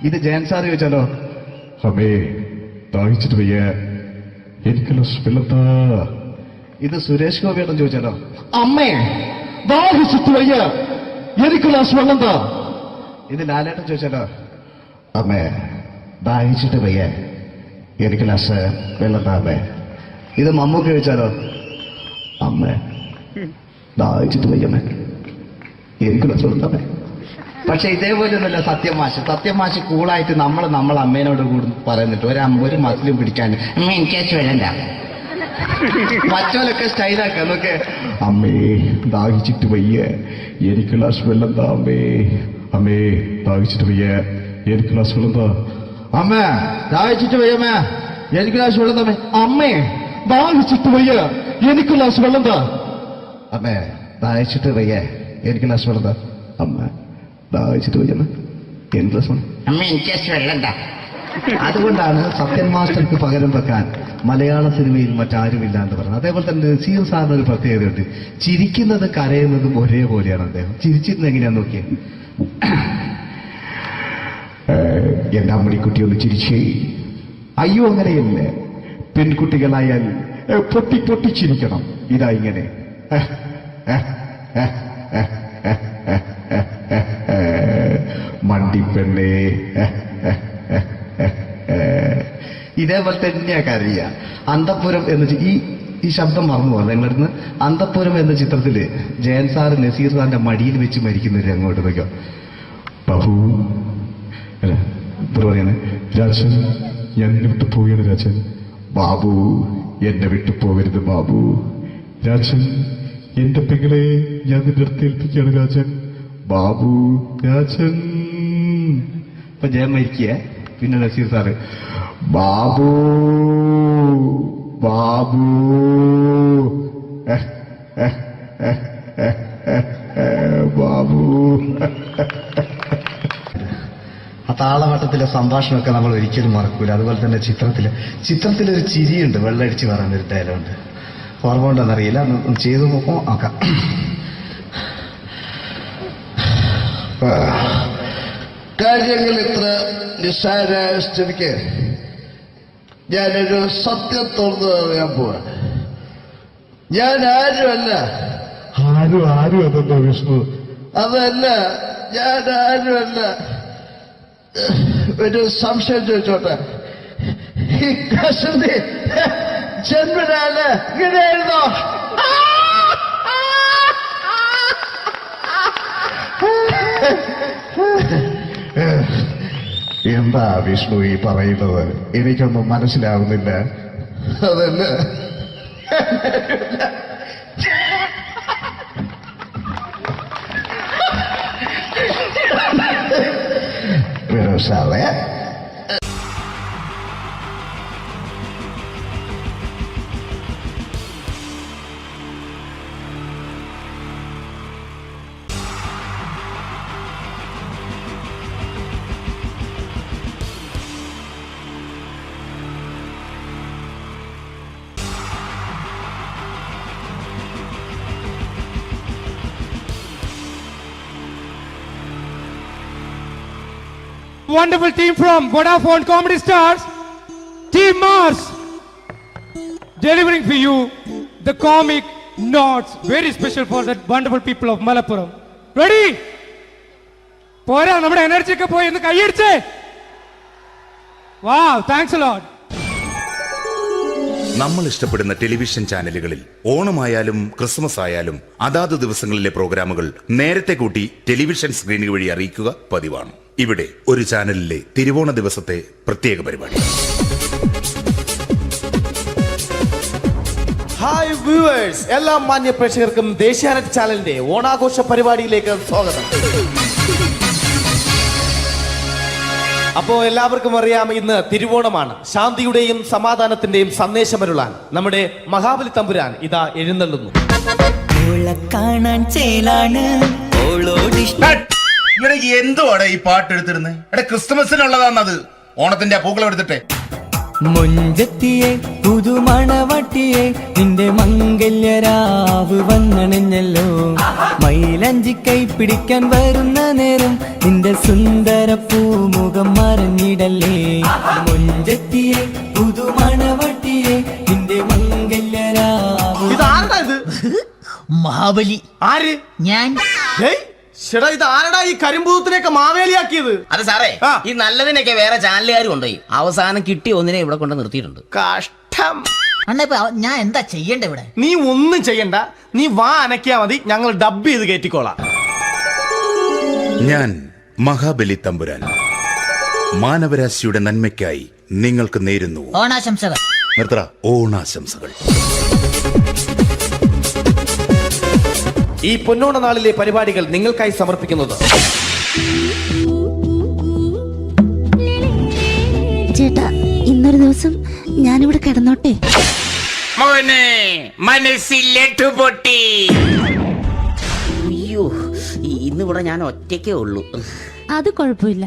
ഇത് ജയൻ സാറ് ചോദിച്ചാലോ, അമ്മേ ദാഹിച്ചിട്ട് വയ്യ എനിക്ക് ഗ്ലാസ് വെള്ളം താ. ഇത് സുരേഷ് ഗോപിയേട്ടൻ ചോദിച്ചാലോ, അമ്മേ ദാഹിച്ചിട്ട് വയ്യ എനിക്ക് ഗ്ലാസ് വെള്ളം താ. ഇത് ലാലേട്ടൻ ചോദിച്ചാലോ, അമ്മേ ദാഹിച്ചിട്ട് വയ്യ എനിക്ക് ഗ്ലാസ് വെള്ളം താ അമ്മേ. ഇത് മമ്മൂക്ക് ചോദിച്ചാലോ, അമ്മേ ദാഹിച്ചിട്ട് വയ്യമ്മേ എനിക്ക് ഗ്ലാസ് വെള്ളം താ അമ്മേ. പക്ഷെ ഇതേപോലെയൊന്നുമല്ല സത്യമാഷ് കൂളായിട്ട് നമ്മളെ അമ്മേനോട് കൂടി പറയുന്നിട്ട് ഒരു മസിലും പിടിക്കാൻ അമ്മ എനിക്ക് വേണ്ട മറ്റോലൊക്കെ സ്റ്റൈലാക്കാം നോക്കെ. അമ്മേ ദാഹിച്ചിട്ട് വയ്യ എനിക്ക് ഗ്ലാസ് വെള്ളം താ അമ്മേ, അമ്മേ ദാഹിച്ചിട്ട് വയ്യ എനിക്ക് ഗ്ലാസ് വെള്ളം താ. അമ്മ ദാഹിച്ചിട്ട് വയ്യമ്മ എനിക്ക് ഗ്ലാസ് വെള്ളം താ അമ്മ. അമ്മേ ദാഹിച്ചിട്ട് വയ്യ എനിക്ക് ഗ്ലാസ് വെള്ളം താ. അമ്മേ ദാഹിച്ചിട്ട് വയ്യ എനിക്ക് ഗ്ലാസ് വെള്ളം താ. അമ്മ ദാഹിച്ചിട്ട് വയ്യ എനിക്ക് ഗ്ലാസ് വെള്ളം. അമ്മ എനിക്ക് വെള്ളം താ. അതുകൊണ്ടാണ് സത്യൻ മാസ്റ്റർക്ക് പകരം വെക്കാൻ മലയാള സിനിമയിൽ മറ്റാരുമില്ല എന്ന് പറഞ്ഞത്. അതേപോലെ തന്നെ നസീർ സാറിന് ഒരു പ്രത്യേകതയുണ്ട്, ചിരിക്കുന്നത് കരയുന്നതും ഒരേപോലെയാണ് അദ്ദേഹം. ചിരിച്ചിരുന്നത് എങ്ങനെയാന്ന് നോക്കിയേ. എന്റെ അമ്മടിക്കുട്ടി ഒന്ന് ചിരിച്ചേ. അയ്യോ അങ്ങനെയല്ല, പെൺകുട്ടികളായാൽ പൊട്ടി പൊട്ടി ചിരിക്കണം. ഇതാ ഇങ്ങനെ മണ്ടിപ്പെണ്ണേ. ഇതേപോലെ തന്നെയാ കരയ. അന്തപ്പുരം എന്ന ഈ ശബ്ദം മറന്നു പോകാം നിങ്ങളടുന്ന്. അന്തപ്പുരം എന്ന ചിത്രത്തില് ജയൻ സാറ് നസീർ സാറിന്റെ മടിയിൽ വെച്ച് മരിക്കുന്നവര് അങ്ങോട്ട് നോക്കാം. ബാബു പറയാണ്, രാജൻ ഞാൻ എന്നെ വിട്ടു പോവുകയാണ് രാജൻ. ബാബു എന്നെ വിട്ടു പോകരുത് ബാബു. രാജൻ എന്റെ പെങ്ങളെ ഞാൻ നിന്റെ അടുത്ത് ഏൽപ്പിക്കുകയാണ് രാജൻ. ബാബു രാജൻ. ഇപ്പൊ ജയൻ മരിക്കുക, പിന്നെ നസീർ സാറ് ബാബു ബാബു ബാബു. ആ താളവട്ടത്തിലെ സംഭാഷണമൊക്കെ നമ്മൾ ഒരിക്കലും മറക്കൂല. അതുപോലെ തന്നെ ചിത്രത്തിലൊരു ചിരിയുണ്ട്, വെള്ളടിച്ച് പറയുന്നൊരു ഡയലോഗുണ്ട്. ഓർമ്മ ഉണ്ടെന്നറിയില്ല, ഒന്ന് ചെയ്തു നോക്കാം. കാര്യങ്ങൾ ഇത്ര നിസ്സാരമായ സ്ഥിതിക്ക് ഞാനൊരു സത്യം തുറന്നു പറയാൻ പോവാ. ഞാൻ ആരുമല്ല. ആരും അതെന്താ വിഷ്ണു? അതല്ല, ഞാൻ ആരുമല്ല. ഒരു സംശയം ചോദിച്ചോട്ടെ, ഈ കസന്തി ജന്മനാല് ഇങ്ങനെയായിരുന്നോ? എന്താ വിഷ്ണു ഈ പറയുന്നത്? എനിക്കൊന്നും മനസ്സിലാവുന്നില്ല. അതല്ല, സാറേ Wonderful team from Vodafone Comedy Stars, Team Mars, delivering for you the comic notes, very special for the wonderful people of Malappuram. Ready? Pora, nammade energy ke poi ennu kai idiche. Wow, thanks a lot. നമ്മൾ ഇഷ്ടപ്പെടുന്ന television ചാനലുകളിൽ ഓണമായാലും Christmas ആയാലും അതാത് ദിവസങ്ങളിലെ പ്രോഗ്രാമുകൾ നേരത്തെ കൂട്ടി television സ്ക്രീനുകൾ വഴി അറിയിക്കുക പതിവാണ്. ഇവിടെ ഒരു ചാനലിലെ തിരുവോണ ദിവസത്തെ പ്രത്യേക പരിപാടി. ഹായ് വ്യൂവേഴ്സ്, എല്ലാ മാന്യ പ്രേക്ഷകർക്കും ദേശീയാനെറ്റ് ചാനലിന്റെ ഓണാഘോഷ പരിപാടിയിലേക്ക് സ്വാഗതം. അപ്പോ എല്ലാവർക്കും അറിയാം, ഇന്ന് തിരുവോണമാണ്. ശാന്തിയുടെയും സമാധാനത്തിന്റെയും സന്ദേശമരുളാൻ നമ്മുടെ മഹാബലി തമ്പുരാൻ ഇതാ എഴുന്നള്ളുന്നു. കാണാൻ ചേലാണ് എന്തുവാടെ ഈ പാട്ട് എടുത്തിരുന്നത്? ക്രിസ്മസിനുള്ളതാണത്. ഓണത്തിന്റെ പൂക്കളം എടുത്തിട്ടെ. മൊഞ്ചത്തിയെ പുതുമണവട്ടിയെ നിന്റെ മംഗല്യരാവ് വന്നണഞ്ഞല്ലോ. മൈലഞ്ചി കൈ പിടിക്കാൻ വരുന്ന നേരം നിന്റെ സുന്ദര പൂമുഖം മറഞ്ഞിടല്ലേ. മൊഞ്ചത്തിയെ പുതുമണവട്ടിയെ നിന്റെ മംഗല്യരാവ്. ഇതാരടാ ഇത്? മഹാബലി. ആര്? ഞാൻ. ചേട്ടാ, ഇത് ആരടാ ഈ കരിമ്പൂത്തിനെയൊക്കെ മാവേലിയാക്കിയത്? അത് സാറേ, ഈ നല്ലതിനൊക്കെ വേറെ ചാനലുകാർ കൊണ്ടുപോയി അവസാനം കിട്ടി ഒന്നിനെ ഇവിടെ കൊണ്ട് നിർത്തിയിട്ടുണ്ട്. കഷ്ടം. അണ്ണ ഇപ്പൊ ഞാൻ എന്താ ചെയ്യണ്ട ഇവിടെ? നീ ഒന്നും ചെയ്യണ്ട, നീ വാ അനക്കിയാ മതി, ഞങ്ങൾ ഡബ് ചെയ്ത് കയറ്റിക്കോളാം. ഞാൻ മഹാബലി തമ്പുരാൻ മാനവരാശിയുടെ നന്മയ്ക്കായി നിങ്ങൾക്ക് നേരുന്നു ഓണാശംസകൾ. നിർത്തറ ഓണാശംസകൾ. ഈ പൊന്നോണ നാളിലെ പരിപാടികൾ നിങ്ങൾക്കായി സമർപ്പിക്കുന്നത് ചേട്ടാ, ഇന്നൊരു ദിവസം ഞാനിവിടെ കിടന്നോട്ടെ? മോനെ മനസ്സിലെട്ടു പൊട്ടി. അയ്യോ, ഇന്നിവിടെ ഞാൻ ഒറ്റയ്ക്കേ ഉള്ളൂ. അത് കുഴപ്പമില്ല.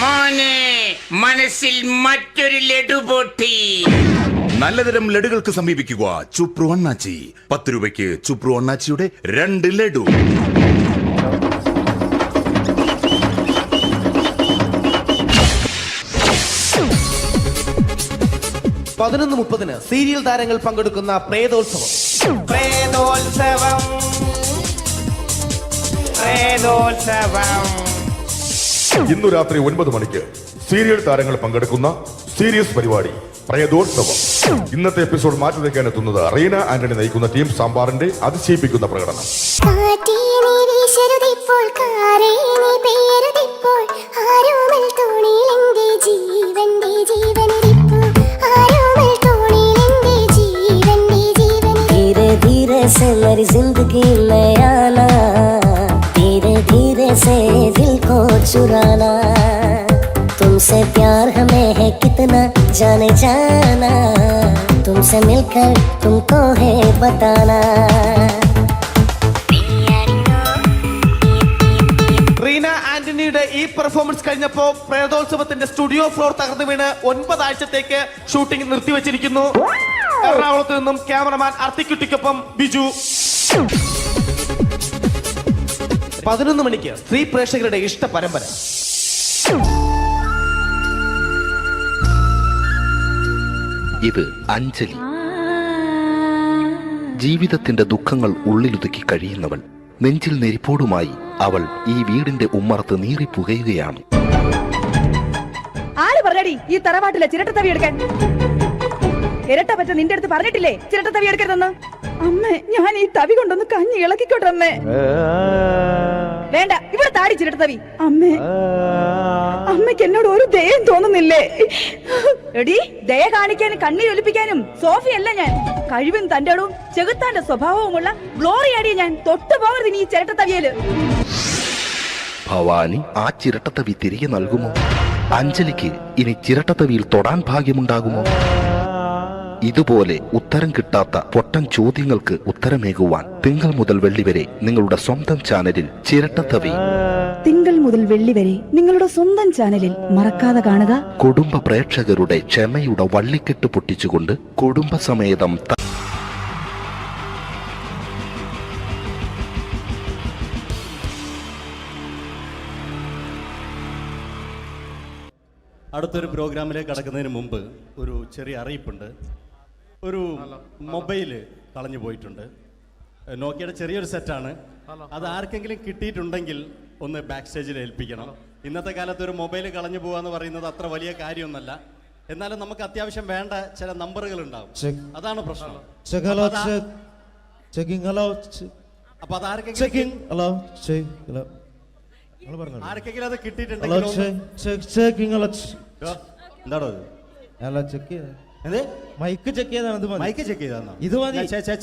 മോനെ മനസ്സിൽ മറ്റൊരു ലഡു പൊട്ടി. നല്ലതരം ലഡുകൾക്ക് സമീപിക്കുക ചുപ്രു അണ്ണാച്ചി. 10 രൂപയ്ക്ക് ചുപ്രു അണ്ണാച്ചിയുടെ 2 ലഡു. (11:30) സീരിയൽ താരങ്ങൾ പങ്കെടുക്കുന്ന പ്രേതോത്സവം. ഇന്നു രാത്രി 9 മണിക്ക് സീരിയൽ താരങ്ങൾ പങ്കെടുക്കുന്ന സീരിയസ് പരിപാടി പ്രേതോത്സവം. ഇന്നത്തെ എപ്പിസോഡ് മാറ്റി വയ്ക്കാൻ എത്തുന്നത് റീന ആന്റണി നയിക്കുന്ന ടീം സാമ്പാറിന്റെ അതിശയിപ്പിക്കുന്ന പ്രകടനം. जिंदगी में आना, धीरे धीरे से दिल को चुराना, तुमसे प्यार हमें है कितना जाने जाना, तुमसे मिलकर तुमको है बताना. റീന ആന്റണിയുടെ ഈ പെർഫോമൻസ് കഴിഞ്ഞപ്പോ പ്രേതോത്സവത്തിന്റെ സ്റ്റുഡിയോ ഫ്ലോർ തകർന്നു വീണ് 9 ആഴ്ചത്തേക്ക് ഷൂട്ടിംഗ് നിർത്തിവെച്ചിരിക്കുന്നു. എറണാകുളത്ത് നിന്നും ക്യാമറമാൻ അർത്തിക്കുട്ടിക്കൊപ്പം ബിജു. 11 മണിക്ക് സ്ത്രീ പ്രേക്ഷകരുടെ ഇഷ്ട പരമ്പര. ഇത് അഞ്ജലി. ജീവിതത്തിന്റെ ദുഃഖങ്ങൾ ഉള്ളിലൊതുക്കി കഴിയുന്നവൾ. നെഞ്ചിൽ നെരിപ്പോടുമായി അവൾ ഈ വീടിന്റെ ഉമ്മറത്ത് നീറി പുകയുകയാണ്. ആര് പറഞ്ഞടി ഈ തറവാട്ടിലെ ചിരട്ട തവി എടുക്കാൻ? ഇരട്ട പറ്റ നിന്റെ അടുത്ത് പറഞ്ഞിട്ടില്ലേ ചിരട്ട തവി എടുക്കരുതെന്ന്? അമ്മേ, ഞാൻ ഈ തവി കൊണ്ടൊന്ന് കഞ്ഞി ഇളക്കിക്കോട്ടെ അമ്മേ. വേണ്ട, ഇവിടെ താടി ചിരട്ട തവി. അമ്മേ, അമ്മയ്ക്ക് എന്നോട് ഒരു ദയം തോന്നുന്നില്ലേ? എടി, ദയ കാണിക്കാനും കണ്ണീർ ഒലിപ്പിക്കാനും സോഫിയല്ല ഞാൻ. കഴിവും തന്റെടും ചെകുത്താന്റെ സ്വഭാവവുമുള്ള ഗ്ലോറിയാടിയ ഞാൻ. തൊട്ടു പോകരുത് നീ ചിരട്ട തവിയല്. ഭവാനി ആ ചിരട്ടത്തവി തിരികെ നൽകുമോ? അഞ്ജലിക്ക് ഇനി ചിരട്ടത്തവിയിൽ തൊടാൻ ഭാഗ്യമുണ്ടാകുമോ? ഇതുപോലെ ഉത്തരം കിട്ടാത്ത പൊട്ടൻ ചോദ്യങ്ങൾക്ക് ഉത്തരമേകുവാൻ തിങ്കൾ മുതൽ വെള്ളി വരെ നിങ്ങളുടെ സ്വന്തം ചാനലിൽ ചിരട്ടത്തവി. തിങ്കൾ മുതൽ വെള്ളി വരെ നിങ്ങളുടെ സ്വന്തം ചാനലിൽ മറക്കാതെ കാണുക. കുടുംബ പ്രേക്ഷകരുടെ ക്ഷമയുടെ വള്ളിക്കെട്ട് പൊട്ടിച്ചുകൊണ്ട് കുടുംബസമേതം അടുത്തൊരു പ്രോഗ്രാമിലേക്ക് കടക്കുന്നതിന് മുമ്പ് ഒരു ചെറിയ അറിയിപ്പുണ്ട്. ഒരു മൊബൈല് കളഞ്ഞു പോയിട്ടുണ്ട്. നോക്കിയുടെ ചെറിയൊരു സെറ്റാണ്. അത് ആർക്കെങ്കിലും കിട്ടിയിട്ടുണ്ടെങ്കിൽ ഒന്ന് ബാക്ക് സ്റ്റേജിൽ ഏൽപ്പിക്കണം. ഇന്നത്തെ കാലത്ത് ഒരു മൊബൈൽ കളഞ്ഞു പോകാന്ന് പറയുന്നത് അത്ര വലിയ കാര്യമൊന്നുമല്ല. എന്നാലും നമുക്ക് അത്യാവശ്യം വേണ്ട ചില നമ്പറുകൾ ഉണ്ടാവും. അതാണ് പ്രശ്നം. അപ്പൊ അത് ആർക്കെങ്കിലും അത് കിട്ടിയിട്ടുണ്ടെങ്കിൽ എന്താണോ മൈക്ക് ചെക്ക് ചെയ്താണ്. മൈക്ക് ചെക്ക് ചെയ്താണോ? ഇത് മതി.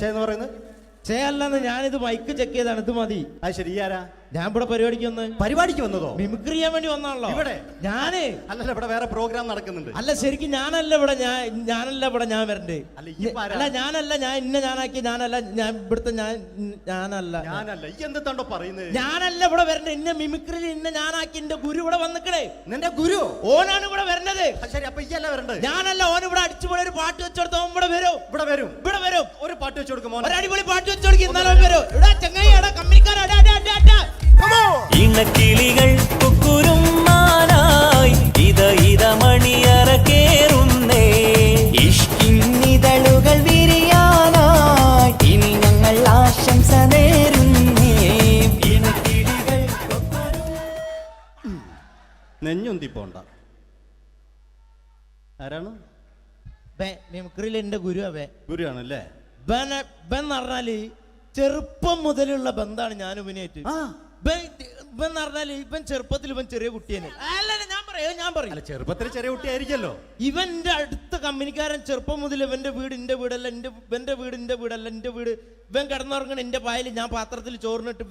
എന്ന് പറയുന്നത് ചെയ്യല്ലെന്ന് ഞാനിത് മൈക്ക് ചെക്ക് ചെയ്താണ്. ഇത് മതി. അത് ശരി. ആരാ? ഞാൻ ഇവിടെ പരിപാടിക്ക് വന്നതോ? മിമിക്രി ചെയ്യാൻ വേണ്ടി വന്നാണല്ലോ ഇവിടെ. ഞാന് അല്ലല്ല, ഇവിടെ വേറെ പ്രോഗ്രാം നടക്കുന്നുണ്ട്. അല്ല ശരിക്കും ഞാനല്ല ഇവിടെ. ഞാൻ വരണ്ടേ? അല്ല ഞാനല്ല. ഞാൻ ഞാനാക്കി ഞാനല്ല. ഞാൻ ഇവിടുത്തെ ഞാനല്ല. എന്തെത്താണ്ടോ പറയുന്നത്? ഞാനല്ല ഇവിടെ വരണ്ടേ. ഇന്ന മിമിക്രിയിൽ ഞാനാക്കി എന്റെ ഗുരു ഇവിടെ വന്നിക്കണേ. നിന്റെ ഗുരു ഓനാണ് ഇവിടെ വരണത്. ശരി, അപ്പൊ ഇയല്ല വരണ്ടേ? ഞാനല്ല. ഓൻ ഇവിടെ അടിച്ചുപോലെ ഒരു പാട്ട് വെച്ചെടുത്തോ. ഇവിടെ വരും. ഒരു പാട്ട് വെച്ചു കൊടുക്കും. ഒരു അടിപൊളി പാട്ട് വെച്ചു കൊടുക്കും. ഇന്നാലും വരും. ഇവിടെ ചങ്ങായി കമ്പനിക്കാരാ. ഇണക്കിളികൾ കുക്കുരുമാനായി ഇതമണിയറ കേറുന്നേ. ഇഷ്കിന്നിതളുകൾ വിരിയാനായി ഇനി ഞങ്ങൾ ആശംസ നേരുന്നേ. ഇണക്കിളികൾ നെഞ്ഞൊന്തി പോണ്ട. ആരാണ്? മിമിക്രിയിൽ എന്റെ ഗുരുവാണല്ലേ? ബെൻ പറഞ്ഞാല് ചെറുപ്പം മുതലുള്ള ബന്ധാണ് ഞാൻ ഇവനായിട്ട്. ഇവൻ പറഞ്ഞാല് ഇവൻ ചെറുപ്പത്തിൽ ഇവൻ ചെറിയ കുട്ടിയാണ്. ഞാൻ പറയും ചെറുപ്പത്തിൽ ചെറിയ കുട്ടിയായിരിക്കല്ലോ. ഇവന്റെ അടുത്ത കമ്പനിക്കാരൻ ചെറുപ്പം മുതൽ ഇവന്റെ വീട് എന്റെ വീടല്ല, ഇവന്റെ വീട് എന്റെ വീടല്ല, എന്റെ വീട് ഇവൻ കിടന്നുറങ്ങണ എന്റെ പായൽ ഞാൻ പാത്രത്തിൽ ചോറിനിട്ട്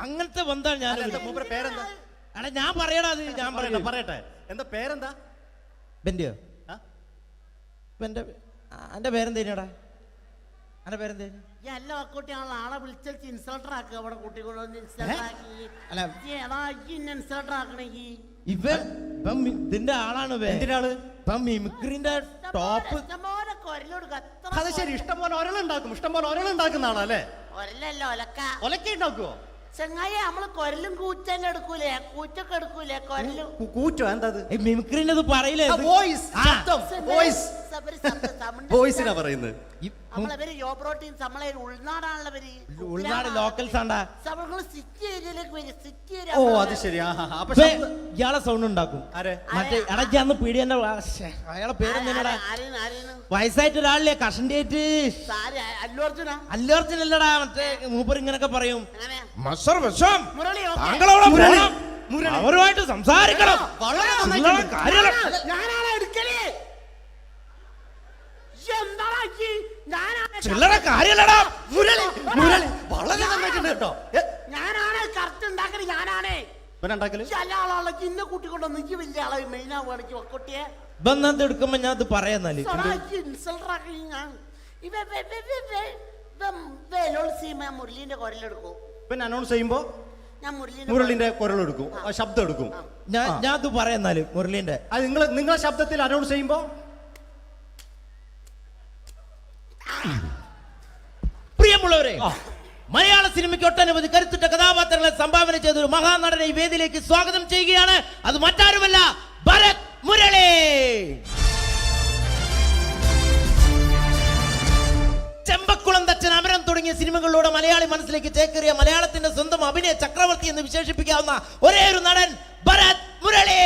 അങ്ങനത്തെ ബന്ധാണ് ഞാൻ. പേരെന്താ? അല്ല ഞാൻ പറയടാ. അത് ഞാൻ പറയട്ടെ. എന്താ പേരെന്താ? ബെന്റെയോ? എന്റെ പേരെന്തേനാടാ? എന്റെ പേരെന്തേനു? എല്ലാ കുട്ടിയാണല്ലോ ആളെ വിളിച്ചാൽ ഇൻസൾട്ടർ ആക്കുക. അവിടെ കുട്ടികളൊന്ന് ഇൻസൾട്ടർ ആക്കണമെങ്കിൽ ഇതിന്റെ ആളാണ്. മിമിക്രിന്റെ ടോപ്പ്. അത് ശരി. ഇഷ്ടംപോലെ ഒരളുണ്ടാക്കുന്ന ആളല്ലേ? ഒരലല്ലോ ഒലക്ക ഉണ്ടാക്കുവോ? ചെങ്ങായി നമ്മള് കൊരലും കൂറ്റന്നെ എടുക്കൂലേ? കൂറ്റൊക്കെ എടുക്കൂലേ? കൊരലും കൂറ്റോ? എന്താ മിമിക്രിന്റെ പറയില്ലേ? വോയിസിനാ പറയുന്നത്. നമ്മളവര് യോപ്രോട്ടീൻ നമ്മളെ ഉൾനാടാണല്ലോ. ഉൾനാട് ലോക്കൽസ് ആണ്ടാ. സിറ്റി ഏരിയയിലേക്ക് വരും. City area. ഓ അത് ശരി. ഇയാളെ സൗണ്ട് ഉണ്ടാക്കും. മറ്റേ ഇടയ്ക്ക് അന്ന് പീഡിയന്റെ അയാളെ പേരെന്താ? വയസ്സായിട്ട് ഒരാളില്ലേ? കഷന്റെ ആയിട്ട് അല്ലു അർജുൻ അല്ലടാ. മറ്റേ മൂപ്പർ ഇങ്ങനൊക്കെ പറയും. അവരുമായിട്ട് സംസാരിക്കണം. ചില്ലറ കാര്യല്ലടാ. വളരെ നന്നായിട്ടുണ്ട് കേട്ടോ. ഞാനാണ് കറക്റ്റ് ഉണ്ടാക്കല്. ഞാനാണ് ഇന്ന കൂട്ടിക്കൊണ്ടോ നിക്ക് വലിയ ആളെ മെയിൻ ആവുകയാണെങ്കിൽ ഒക്കൊട്ടിയെ എടുക്കുമ്പോ ഞാൻ അത് പറയാന്നാല് മുരളീന്റെ കുരലെടുക്കും. പിന്നെ അനൗൺസ് ചെയ്യുമ്പോ ഞാൻ മുരളിന്റെ കുരലെടുക്കും, ശബ്ദം എടുക്കും. ഞാൻ അത് പറയാന്നാല് മുരളീന്റെ നിങ്ങളെ ശബ്ദത്തിൽ അനൗൺസ് ചെയ്യുമ്പോ പ്രിയമുള്ളവരെ, മലയാള സിനിമയ്ക്ക് ഒട്ടനവധി കരുത്തുറ്റ കഥാപാത്രങ്ങളെ സംഭാവന ചെയ്ത ഒരു മഹാനടനെ ഈ വേദിയിലേക്ക് സ്വാഗതം ചെയ്യുകയാണ്. അത് മറ്റാരുമല്ല, ഭരത് മുരളി. ചെമ്പക്കുളം തച്ചൻ, അമരം തുടങ്ങിയ സിനിമകളിലൂടെ മലയാളി മനസ്സിലേക്ക് ചേക്കേറിയ മലയാളത്തിന്റെ സ്വന്തം അഭിനയ ചക്രവർത്തി എന്ന് വിശേഷിപ്പിക്കാവുന്ന ഒരേ ഒരു നടൻ ഭരത് മുരളി.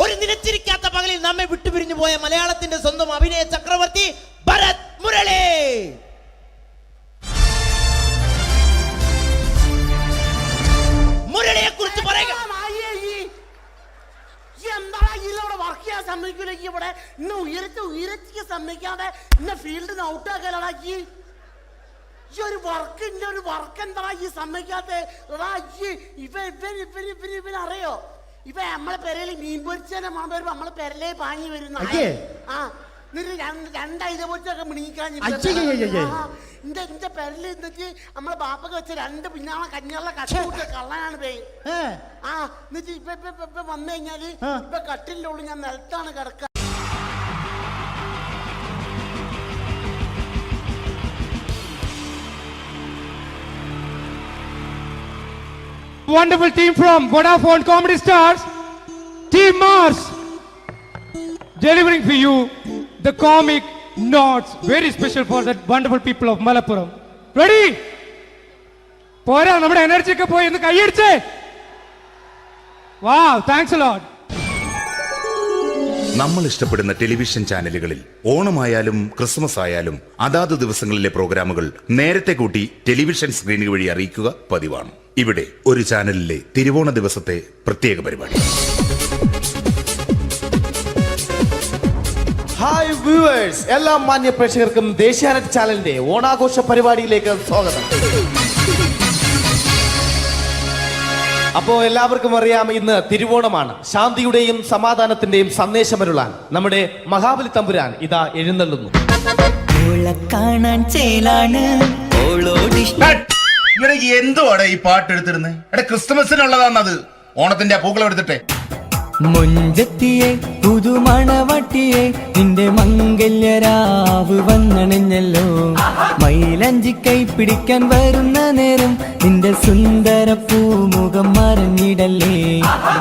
ഒരു നിലച്ചിരിക്കാത്ത പകലിൽ നമ്മെ വിട്ടുപിരിഞ്ഞു പോയ മലയാളത്തിന്റെ സ്വന്തം അഭിനയ ചക്രവർത്തി ഭരത് മുരളി. മുരളിയെ കുറിച്ച് പറയുക. വർക്ക് ചെയ്യാൻ സമ്മതിക്കൂലേക്ക് ഇവിടെ ഇന്ന് ഉയരത്തിക്ക് സമ്മതിക്കാതെ ഇന്ന ഫീൽഡിന് ഔട്ടാക്കാനാക്കി ഈ ഒരു വർക്ക് എന്താ ഈ സമ്മതിക്കാത്ത ഇവനറിയോ? ഇപ്പൊ നമ്മളെ പെരയിൽ മീൻ പൊരിച്ചതിന്റെ മണം വരുമ്പോ നമ്മളെ പെരലേ പാഞ്ഞു വരുന്ന രണ്ടൈതപ്പൊരിച്ചൊക്കെ മിണിക്കാൻ എന്റെ പെരല് എന്നിട്ട് നമ്മളെ ബാപ്പൊക്കെ വെച്ച രണ്ട് പിന്നാളെ കഞ്ഞുള്ള കട്ടുകൂട്ട കള്ളനാണ് പേര്. എന്നിട്ട് ഇപ്പൊ വന്നു കഴിഞ്ഞാല് ഇപ്പൊ കട്ടിലിന്റെ ഉള്ളിൽ ഞാൻ നിലത്താണ് കിടക്കുക. Wonderful team from Vodafone Comedy Stars, Team Mars, delivering for you the comic notes, very special for the wonderful people of Malappuram. Ready? പോരാ, നമ്മുടെ എനർജി ഒക്കെ പോയി ഒന്ന് കൈയടിച്ചേ. Wow, thanks a lot. നമ്മൾ ഇഷ്ടപ്പെടുന്ന ടെലിവിഷൻ ചാനലുകളിൽ ഓണമായാലും ക്രിസ്മസ് ആയാലും അതാത് ദിവസങ്ങളിലെ പ്രോഗ്രാമുകൾ നേരത്തെ കൂട്ടി ടെലിവിഷൻ സ്ക്രീനുകൾ വഴി അറിയിക്കുക പതിവാണ്. ഇവിടെ ഒരു ചാനലിലെ തിരുവോണ ദിവസത്തെ പ്രത്യേക പരിപാടി. ഹായ് വ്യൂവേഴ്സ്, എല്ലാ മാന്യ പ്രേക്ഷകർക്കും ദേശീയാനെറ്റ് ചാനലിന്റെ ഓണാഘോഷ പരിപാടിയിലേക്ക് സ്വാഗതം. അപ്പോ എല്ലാവർക്കും അറിയാം, ഇന്ന് തിരുവോണമാണ്. ശാന്തിയുടെയും സമാധാനത്തിന്റെയും സന്ദേശമരുളാൻ നമ്മുടെ മഹാബലി തമ്പുരാൻ ഇതാ എഴുന്നള്ളുന്നു. കാണാൻ ചേലാണ് എന്തുവാടെ ഈ പാട്ട് എടുത്തിരുന്നത്? എടാ, ക്രിസ്മസിനുള്ളതാണത്. ഓണത്തിന്റെ പൂക്കളം എടുത്തിട്ടെ. മുഞ്ചത്തിയെ പുതുമണവട്ടിയെ നിന്റെ മംഗല്യരാവ് വന്നണഞ്ഞല്ലോ. മൈലഞ്ചി കൈ പിടിക്കാൻ വരുന്ന നേരം നിന്റെ സുന്ദര പൂമുഖം മറഞ്ഞിടല്ലേ.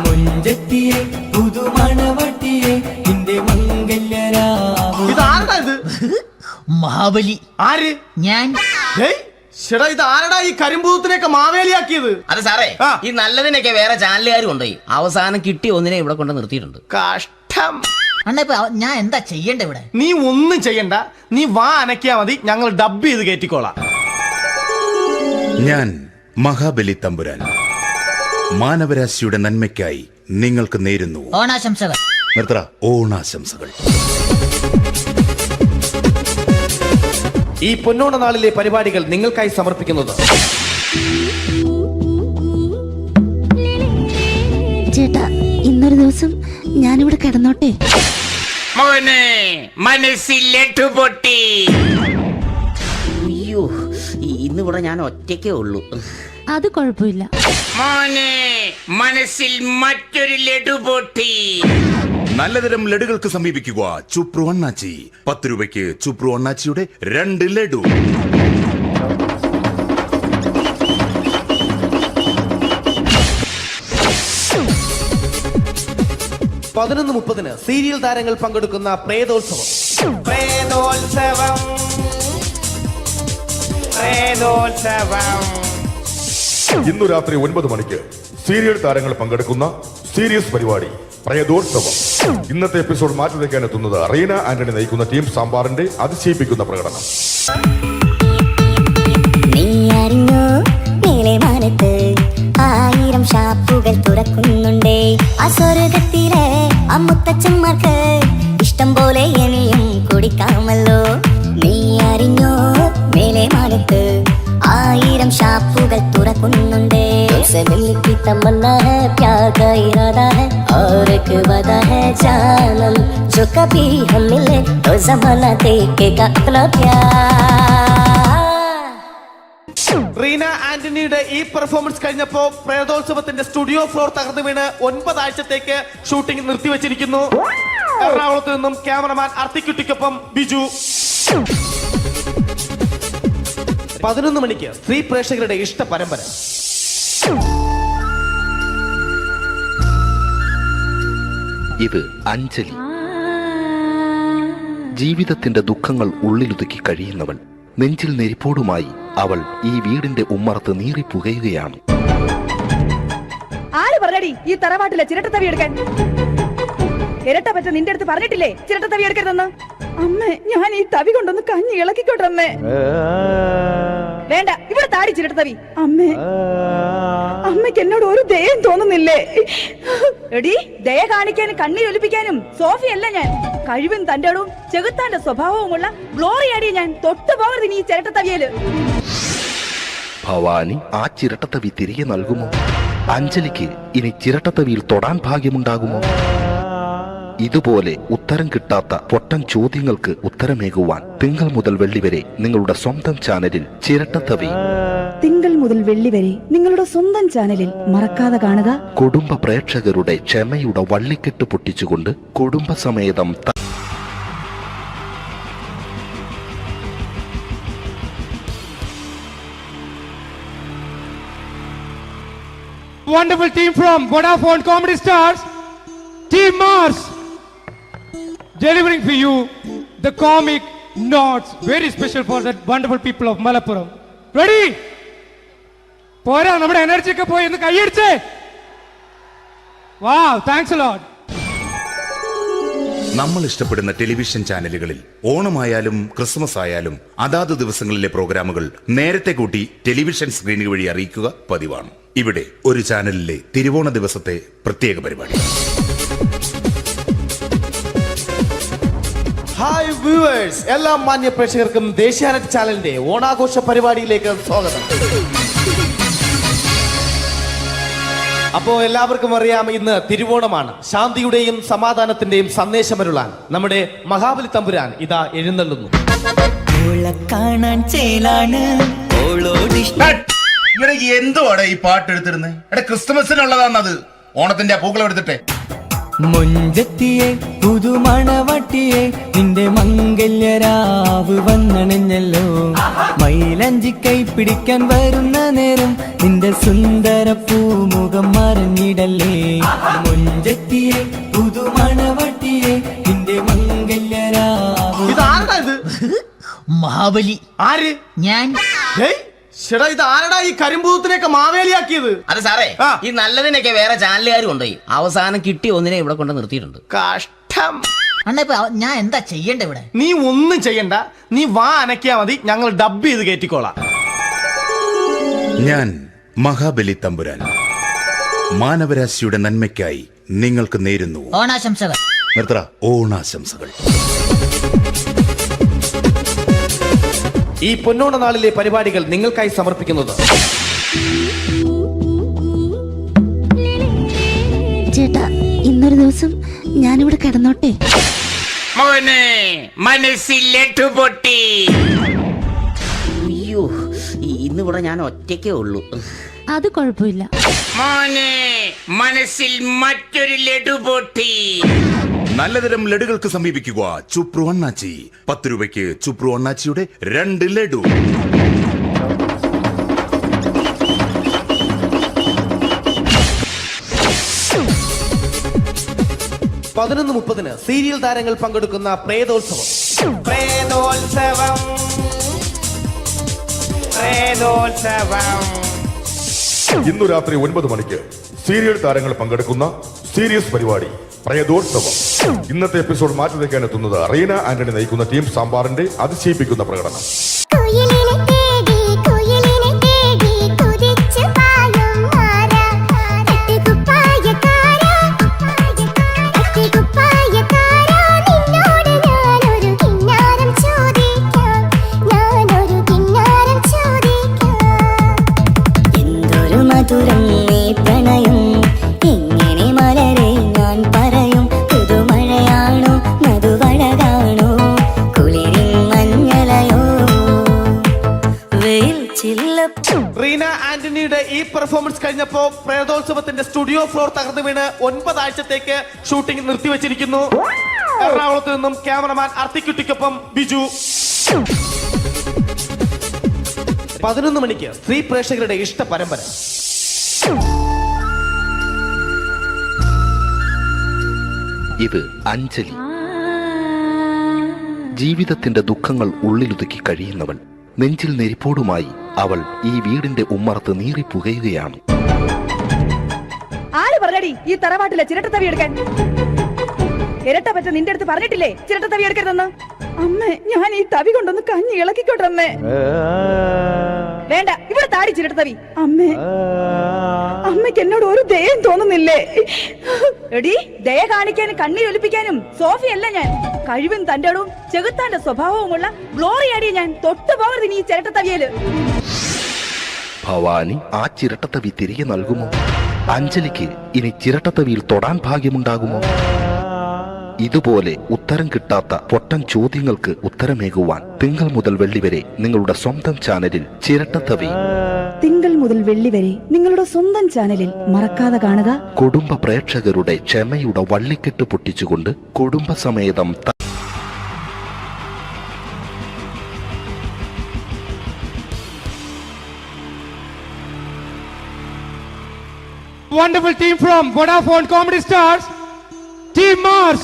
മുഞ്ചത്തിയെ പുതുമണവട്ടിയെ നിന്റെ മംഗല്യരാവ്. ഇതാരടാ ഇത്? മഹാബലി. ആര്? ഞാൻ. ചേട്ടാ, ഇത് ആരടാ ഈ കരിമ്പൂത്തിനെയൊക്കെ മാവേലിയാക്കിയത്? അത് സാറേ, ഈ നല്ലതിനൊക്കെ വേറെ ചാനലുകാർ കൊണ്ടുപോയി അവസാനം കിട്ടി ഒന്നിനെ ഇവിടെ കൊണ്ട് നിർത്തിയിട്ടുണ്ട്. കഷ്ടം. അണ്ണ ഇപ്പൊ ഞാൻ എന്താ ചെയ്യണ്ട ഇവിടെ? നീ ഒന്നും ചെയ്യണ്ട, നീ വാ അനക്കിയാ മതി, ഞങ്ങൾ ഡബ് ചെയ്ത് കയറ്റിക്കോളാം. ഞാൻ മഹാബലി തമ്പുരാൻ മാനവരാശിയുടെ നന്മയ്ക്കായി നിങ്ങൾക്ക് നേരുന്നു ഓണാശംസകൾ. നിർത്തറ. ഓണാശംസകൾ. ഈ പൊന്നോണ നാളിലെ പരിപാടികൾ നിങ്ങൾക്കായി സമർപ്പിക്കുന്നത് ചേട്ടാ, ഇന്നൊരു ദിവസം ഞാനിവിടെ കിടന്നോട്ടെ? അയ്യോ, ഇന്നിവിടെ ഞാൻ ഒറ്റയ്ക്കേ ഉള്ളൂ. അത് കുഴപ്പമില്ല. മനസ്സിൽ മറ്റൊരു ലഡു പൊട്ടി. നല്ലതരം ലഡുകൾക്ക് സമീപിക്കുക ചുപ്രു അണ്ണാച്ചി. 10 രൂപയ്ക്ക് ചുപ്രു അണ്ണാച്ചിയുടെ 2 ലഡു. പതിനൊന്ന് 30 സീരിയൽ താരങ്ങൾ പങ്കെടുക്കുന്ന പ്രേതോത്സവം. ഇന്നു രാത്രി 9 മണിക്ക് സീരിയൽ താരങ്ങൾ പങ്കെടുക്കുന്ന സീരിയസ് പരിപാടി പ്രേതോത്സവം. ഇന്നത്തെ എപ്പിസോഡ് മാറ്റി വയ്ക്കാൻ എത്തുന്നത് റീന ആന്റണി നയിക്കുന്ന ടീം സാമ്പാറിന്റെ അതിശയിപ്പിക്കുന്ന പ്രകടനം. നീ അറിഞ്ഞോ, മേലെ മാനത്ത് 1000 ഷാപ്പുകൾ തുറക്കുന്നുണ്ടേ. അസ്വർഗത്തിലെ അമ്മുത്തച്ഛന്മാർക്ക് ഇഷ്ടം പോലെ ഇനിയും കുടിക്കാമല്ലോ. നീ അറിഞ്ഞോ, മേലെ മാനത്ത് 1000 ഷാപ്പുകൾ തുറക്കുന്നുണ്ടേ. तुमसे मिलने की तमन्ना है, प्यार का इरादा है और एक वादा है जानम, जो कभी हम मिले तो जमाना देखेगा अपना प्यार. റീന ആന്റണിയുടെ ഈ പെർഫോമൻസ് കഴിഞ്ഞപ്പോ പ്രേതോത്സവത്തിന്റെ സ്റ്റുഡിയോ ഫ്ലോർ തകർന്നു വീണ് 9 ആഴ്ചത്തേക്ക് ഷൂട്ടിംഗ് നിർത്തിവെച്ചിരിക്കുന്നു. എറണാകുളത്ത് നിന്നും ക്യാമറമാൻ അർത്തിക്കുട്ടിക്കൊപ്പം ബിജു. 11 മണിക്ക് സ്ത്രീ പ്രേക്ഷകരുടെ ഇഷ്ട പരമ്പര. ഇത് അഞ്ജലി. ജീവിതത്തിന്റെ ദുഃഖങ്ങൾ ഉള്ളിലൊതുക്കി കഴിയുന്നവൾ. നെഞ്ചിൽ നെരിപ്പോടുമായി അവൾ ഈ വീടിന്റെ ഉമ്മറത്ത് നീറിപ്പുകയുകയാണ്. ആര് പറഞ്ഞടി ഈ തറവാട്ടിലെ ചിരട്ടത്തവി എടുക്കാൻ? ഇരട്ട പറ്റ നിന്റെ അടുത്ത് പറഞ്ഞിട്ടില്ലേ ചിരട്ടത്തവി എടുക്കരുതെന്ന്? അമ്മേ, ഞാൻ ഈ തവി കൊണ്ടൊന്ന് കഞ്ഞി ഇളക്കിക്കോട്ടെ അമ്മേ. വേണ്ട, ഇവിടെ താടി ചിരട്ടത്തവി. അമ്മേ, അമ്മയ്ക്ക് എന്നോട് ഒരു ദയം തോന്നുന്നില്ലേ? എടി, ദയ കാണിക്കാനും കണ്ണീരൊലിപ്പിക്കാനും സോഫിയല്ല ഞാൻ. കഴിവും തന്റെ ഇടവും ചെകുത്താന്റെ സ്വഭാവവുമുള്ള ഗ്ലോറിയാടി ഞാൻ. തൊട്ടു പോകരുത് നീ ചിരട്ടത്തവിയല്. ഭവാനി ആ ചിരട്ടത്തവി തിരികെ നൽകുമോ? അഞ്ജലിക്ക് ഇനി ചിരട്ടത്തവിയിൽ തൊടാൻ ഭാഗ്യമുണ്ടാകുമോ? ഇതുപോലെ ഉത്തരം കിട്ടാത്ത പൊട്ടൻ ചോദ്യങ്ങൾക്ക് ഉത്തരമേകുവാൻ തിങ്കൾ മുതൽ വെള്ളി വരെ നിങ്ങളുടെ സ്വന്തം ചാനലിൽ ചിരട്ടത്തവി. തിങ്കൾ മുതൽ വെള്ളി വരെ നിങ്ങളുടെ സ്വന്തം ചാനലിൽ മറക്കാതെ കാണുക. കുടുംബ പ്രേക്ഷകരുടെ ക്ഷമയുടെ വള്ളിക്കെട്ട് പൊട്ടിച്ചുകൊണ്ട് കുടുംബസമേതം Wonderful team from Vodafone Comedy Stars, Team Mars, delivering for you the comic notes, very special for the wonderful people of Malappuram. Ready? പോരാ, നമ്മുടെ എനർജി ഒക്കെ പോയി ഒന്ന് കൈയടിച്ചേ. Wow, thanks a lot. നമ്മൾ ഇഷ്ടപ്പെടുന്ന ടെലിവിഷൻ ചാനലുകളിൽ ഓണമായാലും ക്രിസ്മസ് ആയാലും അതാത് ദിവസങ്ങളിലെ പ്രോഗ്രാമുകൾ നേരത്തെ കൂട്ടി ടെലിവിഷൻ സ്ക്രീനുകൾ വഴി അറിയിക്കുക പതിവാണ്. ഇവിടെ ഒരു ചാനലിലെ തിരുവോണ ദിവസത്തെ പ്രത്യേക പരിപാടി. ഹായ് വ്യൂവേഴ്സ്, എല്ലാ മാന്യ പ്രേക്ഷകർക്കും ദേശീയാനെറ്റ് ചാനലിന്റെ ഓണാഘോഷ പരിപാടിയിലേക്ക് സ്വാഗതം. അപ്പോ എല്ലാവർക്കും അറിയാം, ഇന്ന് തിരുവോണമാണ്. ശാന്തിയുടെയും സമാധാനത്തിന്റെയും സന്ദേശമരുളാൻ നമ്മുടെ മഹാബലി തമ്പുരാൻ ഇതാ എഴുന്നള്ളുന്നു. കാണാൻ ചേലാണ് എന്തുവാടെ ഈ പാട്ട് എടുത്തിരുന്നത്? എടാ, ക്രിസ്മസിനുള്ളതാണത്. ഓണത്തിന്റെ പൂക്കളം എടുത്തിട്ടെ. മുഞ്ചത്തിയെ പുതുമണവട്ടിയെ നിന്റെ മംഗല്യരാവ് വന്നണഞ്ഞല്ലോ. മൈലഞ്ചി കൈ പിടിക്കാൻ വരുന്ന നേരം നിന്റെ സുന്ദര പൂമുഖം മറഞ്ഞിടല്ലേ. മുഞ്ചത്തിയെ പുതുമണവട്ടിയെ നിന്റെ മംഗല്യരാവ്. ഇതാരടാ ഇത്? മഹാബലി. ആര്? ഞാൻ. ചേട്ടാ, ഇത് ആരടാ ഈ കരിമ്പൂത്തിനെയൊക്കെ മാവേലിയാക്കിയത്? അത് സാറേ, ഈ നല്ലതിനൊക്കെ വേറെ ചാനലുകാർ കൊണ്ടുപോയി അവസാനം കിട്ടി ഒന്നിനെ ഇവിടെ കൊണ്ട് നിർത്തിയിട്ടുണ്ട്. കഷ്ടം. അണ്ണ ഇപ്പൊ ഞാൻ എന്താ ചെയ്യണ്ട ഇവിടെ? നീ ഒന്നും ചെയ്യണ്ട, നീ വാ അനക്കിയാ മതി, ഞങ്ങൾ ഡബ് ചെയ്ത് കയറ്റിക്കോളാം. ഞാൻ മഹാബലി തമ്പുരാൻ മാനവരാശിയുടെ നന്മയ്ക്കായി നിങ്ങൾക്ക് നേരുന്നു ഓണാശംസകൾ. നിർത്തറ. ഓണാശംസകൾ. ഈ പൊന്നോണ നാളിലെ പരിപാടികൾ നിങ്ങൾക്കായി സമർപ്പിക്കുന്നത് ചേട്ടാ, ഇന്നൊരു ദിവസം ഞാനിവിടെ കിടന്നോട്ടെ? പൊട്ടി. അയ്യോ, ഇന്നിവിടെ ഞാൻ ഒറ്റയ്ക്കേ ഉള്ളൂ. അത് കുഴപ്പമില്ല മോനെ, മനസ്സിൽ മറ്റൊരു ലഡു പൊട്ടി. നല്ലതരം ലഡുകൾക്ക് സമീപിക്കുക ചുപ്രു അണ്ണാച്ചി. 10 രൂപയ്ക്ക് ചുപ്രു അണ്ണാച്ചിയുടെ 2 ലഡു. (11:30) സീരിയൽ താരങ്ങൾ പങ്കെടുക്കുന്ന പ്രേതോത്സവം. ഇന്നു രാത്രി 9 മണിക്ക് സീരിയൽ താരങ്ങൾ പങ്കെടുക്കുന്ന സീരിയസ് പരിപാടി പ്രേതോത്സവം. ഇന്നത്തെ എപ്പിസോഡ് മാറ്റി വയ്ക്കാൻ എത്തുന്നത് റീന ആന്റണി നയിക്കുന്ന ടീം സാമ്പാറിന്റെ അതിശയിപ്പിക്കുന്ന പ്രകടനം. മധുരം നീ പ്രണയം എങ്ങനെ മലരെ ഞാൻ പറയും. പുതുമഴയാണോ മധുവഴകാണോ കുളിരിൻ മഞ്ഞളയോ വെയിൽ ചില്ലപ്പൂ. റീന ആന്റണിയുടെ ഈ പെർഫോമൻസ് കഴിഞ്ഞപ്പോ പ്രേതോത്സവത്തിന്റെ സ്റ്റുഡിയോ ഫ്ലോർ തകർന്നു വീണ് 9 ആഴ്ചത്തേക്ക് ഷൂട്ടിംഗ് നിർത്തിവെച്ചിരിക്കുന്നു. എറണാകുളത്ത് നിന്നും ക്യാമറമാൻ അർത്തിക്കുട്ടിക്കൊപ്പം ബിജു. 11 മണിക്ക് സ്ത്രീ പ്രേക്ഷകരുടെ ഇഷ്ട പരമ്പര. ഇത് അഞ്ജലി. ജീവിതത്തിന്റെ ദുഃഖങ്ങൾ ഉള്ളിലൊതുക്കി കഴിയുന്നവൾ. നെഞ്ചിൽ നെരിപ്പോടുമായി അവൾ ഈ വീടിന്റെ ഉമ്മറത്ത് നീറിപ്പുകയുകയാണ്. ആര് പറഞ്ഞടി ഈ തറവാട്ടിലെ ചിരട്ടത്തവി എടുക്കാൻ? ഇരട്ട പറ്റ നിന്റെ അടുത്ത് പറഞ്ഞിട്ടില്ലേ ചിരട്ടത്തവി എടുക്കരുതെന്ന്? അമ്മേ, ഞാൻ ഈ തവി കൊണ്ടൊന്ന് കഞ്ഞി ഇളക്കിക്കോട്ടെ അമ്മേ. വേണ്ട, ഇവിടെ താടി ചിരട്ടത്തവി. അമ്മേ, അമ്മയ്ക്ക് എന്നോട് ഒരു ദയം തോന്നുന്നില്ലേ? എടി, ദയ കാണിക്കാനും കണ്ണീരൊലിപ്പിക്കാനും സോഫിയല്ല ഞാൻ. കഴിവും തന്റെടവും ചെകുത്താന്റെ സ്വഭാവവുമുള്ള ഗ്ലോറിയാടി ഞാൻ. തൊട്ടുപോകരുത് നീ ചിരട്ടത്തവിയല്. ഭവാനി ആ ചിരട്ടത്തവി തിരികെ നൽകുമോ? അഞ്ജലിക്ക് ഇനി ചിരട്ടത്തവിയിൽ തൊടാൻ ഭാഗ്യമുണ്ടാകുമോ? ഇതുപോലെ ഉത്തരം കിട്ടാത്ത പൊട്ടൻ ചോദ്യങ്ങൾക്ക് ഉത്തരമേകുവാൻ തിങ്കൾ മുതൽ വെള്ളി വരെ നിങ്ങളുടെ സ്വന്തം ചാനലിൽ ചിരട്ടത്തവി. തിങ്കൾ മുതൽ വെള്ളി വരെ നിങ്ങളുടെ സ്വന്തം ചാനലിൽ മറക്കാതെ കാണുക. കുടുംബ പ്രേക്ഷകരുടെ ക്ഷമയുടെ വള്ളിക്കെട്ട് പൊട്ടിച്ചുകൊണ്ട് കുടുംബസമേതം Wonderful team from Vodafone Comedy Stars, Team Mars,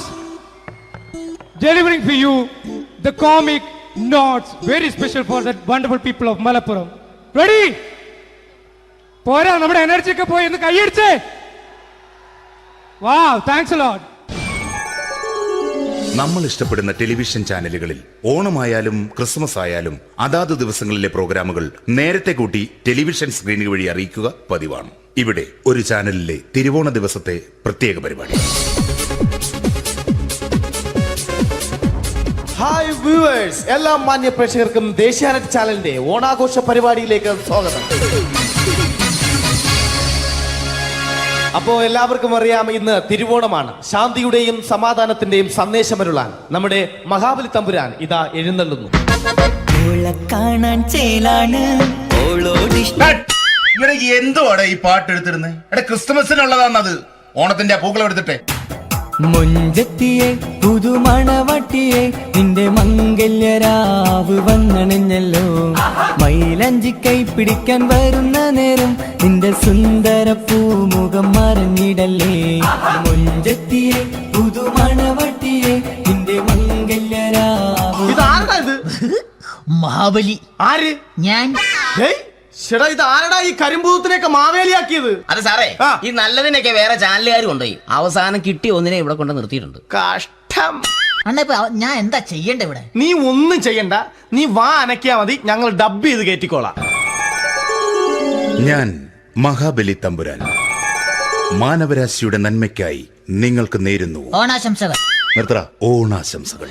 delivering for you the comic notes, very special for the wonderful people of Malappuram. Ready? പോരാ, നമ്മുടെ എനർജി ഒക്കെ പോയി ഒന്ന് കൈയടിച്ചേ. Wow, thanks a lot. നമ്മൾ ഇഷ്ടപ്പെടുന്ന ടെലിവിഷൻ ചാനലുകളിൽ ഓണമായാലും ക്രിസ്മസ് ആയാലും അതാത് ദിവസങ്ങളിലെ പ്രോഗ്രാമുകൾ നേരത്തെ കൂട്ടി ടെലിവിഷൻ സ്ക്രീനുകൾ വഴി അറിയിക്കുക പതിവാണ്. ഇവിടെ ഒരു ചാനലിലെ തിരുവോണ ദിവസത്തെ പ്രത്യേക പരിപാടി. ഹായ് വ്യൂവേഴ്സ്, എല്ലാ മാന്യ പ്രേക്ഷകർക്കും ദേശീയാനെറ്റ് ചാനലിന്റെ ഓണാഘോഷ പരിപാടിയിലേക്ക് സ്വാഗതം. അപ്പോ എല്ലാവർക്കും അറിയാം, ഇന്ന് തിരുവോണമാണ്. ശാന്തിയുടെയും സമാധാനത്തിന്റെയും സന്ദേശമരുളാൻ നമ്മുടെ മഹാബലി തമ്പുരാൻ ഇതാ എഴുന്നള്ളുന്നു. കാണാൻ ചേലാണ് എന്തുവാടെ ഈ പാട്ട് എടുത്തിരുന്നത്? ക്രിസ്മസിനുള്ളതാണത്. ഓണത്തിന്റെ പൂക്കളം എടുത്തിട്ടെ. മുഞ്ചത്തിയെ പുതുമണവട്ടിയെ നിന്റെ മംഗല്യരാവ് വന്നണിഞ്ഞല്ലോ. മൈലഞ്ചി കൈ പിടിക്കാൻ വരുന്ന നേരം നിന്റെ സുന്ദര പൂമുഖം മറിഞ്ഞിടല്ലേ. മുഞ്ചത്തിയെ പുതുമണവട്ടിയെ നിന്റെ മംഗല്യരാവ്. ഇതാരത്? മഹാബലി. ആര്? ഞാൻ. ചേട്ടാ, ഇത് ആരടാ ഈ കരിമ്പൂത്തിനെയൊക്കെ മാവേലിയാക്കിയത്? അത് സാറേ, ഈ നല്ലതിനൊക്കെ വേറെ ചാനലുകാർ കൊണ്ടുപോയി അവസാനം കിട്ടി ഒന്നിനെ ഇവിടെ കൊണ്ട് നിർത്തിയിട്ടുണ്ട്. കഷ്ടം. അണ്ണാ ഞാൻ എന്താ ചെയ്യണ്ട ഇവിടെ? നീ ഒന്നും ചെയ്യണ്ട, നീ വാ അനക്കിയാ മതി, ഞങ്ങൾ ഡബ് ചെയ്ത് കയറ്റിക്കോളാം. ഞാൻ മഹാബലി തമ്പുരാൻ മാനവരാശിയുടെ നന്മയ്ക്കായി നിങ്ങൾക്ക് നേരുന്നു ഓണാശംസകൾ. നിർത്തറ. ഓണാശംസകൾ.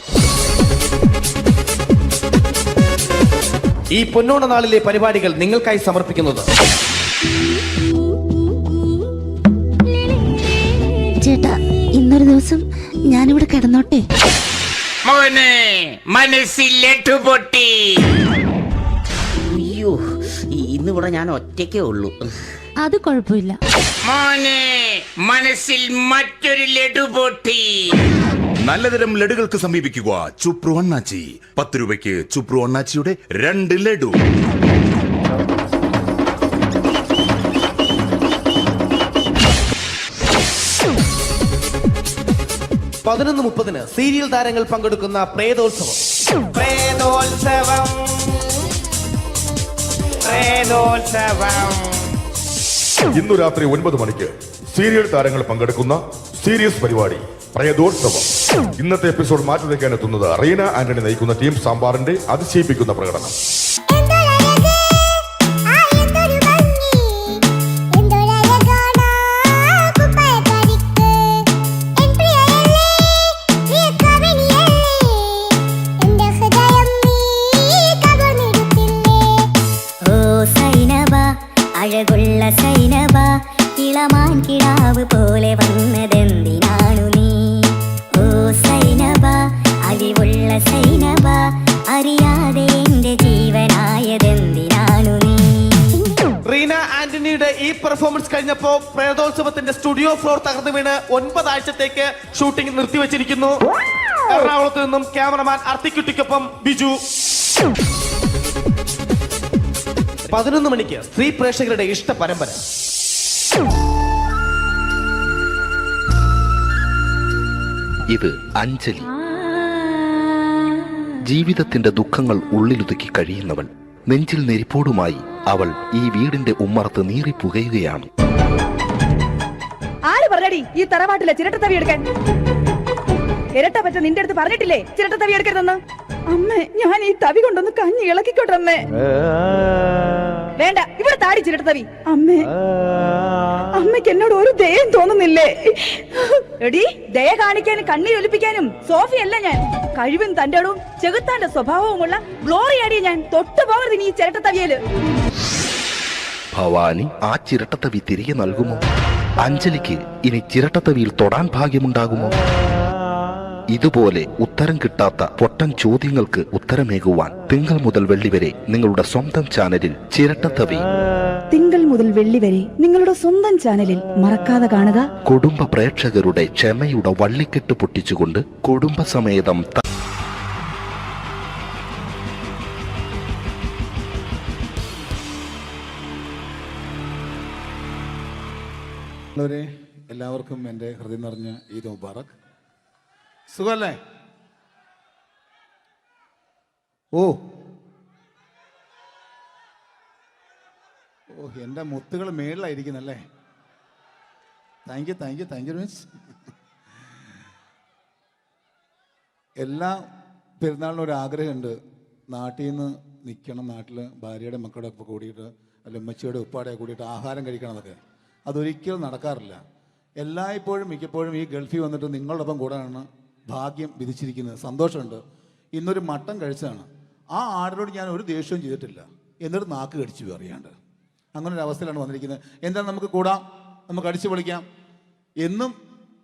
ഈ പൊന്നോണ നാളിലെ പരിപാടികൾ നിങ്ങൾക്കായി സമർപ്പിക്കുന്നത് ചേട്ടാ, ഇന്നൊരു ദിവസം ഞാനിവിടെ കിടന്നോട്ടെ? മനസ്സിലെട്ടു പൊട്ടി. അയ്യോ, ഇന്നിവിടെ ഞാൻ ഒറ്റയ്ക്കേ ഉള്ളൂ. അത് കുഴപ്പമില്ല. മനസ്സിൽ മറ്റൊരു ലഡു പൊട്ടി. നല്ലതരം ലഡുകൾക്ക് സമീപിക്കുക ചുപ്രു അണ്ണാച്ചി. 10 രൂപയ്ക്ക് ചുപ്രു അണ്ണാച്ചിയുടെ 2 ലഡു. (11:30) സീരിയൽ താരങ്ങൾ പങ്കെടുക്കുന്ന പ്രേതോത്സവം. ഇന്നു രാത്രി 9 മണിക്ക് സീരിയൽ താരങ്ങൾ പങ്കെടുക്കുന്ന സീരിയസ് പരിപാടി പ്രേതോത്സവം. ഇന്നത്തെ എപ്പിസോഡ് മാറ്റി വയ്ക്കാൻ എത്തുന്നത് റീന ആന്റണി നയിക്കുന്ന ടീം സാമ്പാറിന്റെ അതിശയിപ്പിക്കുന്ന പ്രകടനം. അഴകുള്ള സൈനബ, ഇളമാൻ കിടാവ് പോലെ വന്നതെന്തിനാണു നീ? ഓ സൈനബ, അലിവുള്ള സൈനബ, അറിയാതെ എന്റെ ജീവനായതെന്തിനാണു നീ? റീന ആന്റണിയുടെ ഈ പെർഫോമൻസ് കഴിഞ്ഞപ്പോ പ്രേതോത്സവത്തിന്റെ സ്റ്റുഡിയോ ഫ്ലോർ തകർന്നു വീണ് 9 ആഴ്ചത്തേക്ക് ഷൂട്ടിംഗ് നിർത്തിവെച്ചിരിക്കുന്നു. എറണാകുളത്ത് നിന്നും ക്യാമറമാൻ അർത്തിക്കുട്ടിക്കൊപ്പം ബിജു. 11 മണിക്ക് സ്ത്രീ പ്രേക്ഷകരുടെ ഇഷ്ട പരമ്പര. ഇത് അഞ്ജലി. ജീവിതത്തിന്റെ ദുഃഖങ്ങൾ ഉള്ളിലൊതുക്കി കഴിയുന്നവൾ. നെഞ്ചിൽ നെരിപ്പോടുമായി അവൾ ഈ വീടിന്റെ ഉമ്മറത്ത് നീറിപ്പുകയുകയാണ്. ആര് പറഞ്ഞടി ഈ തറവാട്ടിലെ ചിരട്ടത്തവി എടുക്കാൻ? ഇരട്ട പറ്റ നിന്റെ അടുത്ത് പറഞ്ഞിട്ടില്ലേ ചിരട്ടത്തവി എടുക്കരുതെന്ന്? അമ്മേ, ഞാൻ ഈ തവി കൊണ്ടൊന്ന് കഞ്ഞി ഇളക്കിക്കോട്ടെ അമ്മേ. വേണ്ട, ഇവിടെ താടി ചിരട്ടത്തവി. അമ്മേ, അമ്മയ്ക്ക് എന്നോട് ഒരു ദയം തോന്നുന്നില്ലേ? എടി, ദയ കാണിക്കാനും കണ്ണീർ ഒലിപ്പിക്കാനും സോഫിയല്ല ഞാൻ. കഴിവും തന്റെടും ചെകുത്താന്റെ സ്വഭാവവുമുള്ള ഗ്ലോറിയാടിയ ഞാൻ. തൊട്ടു പോകരുത് നീ ചിരട്ടത്തവിയല്. ഭവാനി ആ ചിരട്ടത്തവി തിരികെ നൽകുമോ? അഞ്ജലിക്ക് ഇനി ചിരട്ടത്തവിയിൽ തൊടാൻ ഭാഗ്യമുണ്ടാകുമോ? ഇതുപോലെ ഉത്തരം കിട്ടാത്ത പൊട്ടൻ ചോദ്യങ്ങൾക്ക് ഉത്തരമേകുവാൻ തിങ്കൾ മുതൽ വെള്ളി വരെ നിങ്ങളുടെ സ്വന്തം ചാനലിൽ ചിരട്ടത്തവി. തിങ്കൾ മുതൽ വെള്ളി വരെ നിങ്ങളുടെ സ്വന്തം ചാനലിൽ മറക്കാതെ കാണുക. കുടുംബ പ്രേക്ഷകരുടെ ക്ഷമയുടെ വള്ളിക്കെട്ട് പൊട്ടിച്ചുകൊണ്ട് കുടുംബസമേതം എല്ലാവർക്കും എൻ്റെ ഹൃദയം നിറഞ്ഞ ഈദ് മുബാറക്. സുഖല്ലേ? ഓ ഓ എൻ്റെ മുത്തുകൾ മേളിലായിരിക്കുന്നല്ലേ. Thank you miss. എല്ലാ പെരുന്നാളിനും ഒരു ആഗ്രഹമുണ്ട്, നാട്ടിൽ നിന്ന് നിൽക്കണം, നാട്ടിൽ ഭാര്യയുടെ മക്കളുടെ ഒപ്പം കൂടിയിട്ട് അല്ല ഉമ്മച്ചിയുടെ ഉപ്പാടെ കൂടിയിട്ട് ആഹാരം കഴിക്കണം എന്നൊക്കെ. അതൊരിക്കലും നടക്കാറില്ല. എല്ലായ്പ്പോഴും മിക്കപ്പോഴും ഈ ഗൾഫിൽ വന്നിട്ട് നിങ്ങളോടൊപ്പം കൂടാനാണ് ഭാഗ്യം വിധിച്ചിരിക്കുന്നത്. സന്തോഷമുണ്ട്. ഇന്നൊരു മട്ടൻ കഴിച്ചതാണ്. ആ ആടിനോട് ഞാൻ ഒരു ദേഷ്യവും ചെയ്തിട്ടില്ല, എന്നിട്ട് നാക്ക് കടിച്ചു അറിയാണ്ട്. അങ്ങനെ ഒരു അവസ്ഥയിലാണ് വന്നിരിക്കുന്നത്. എന്താ നമുക്ക് കൂടാം, നമുക്ക് അടിച്ചു പൊളിക്കാം എന്നും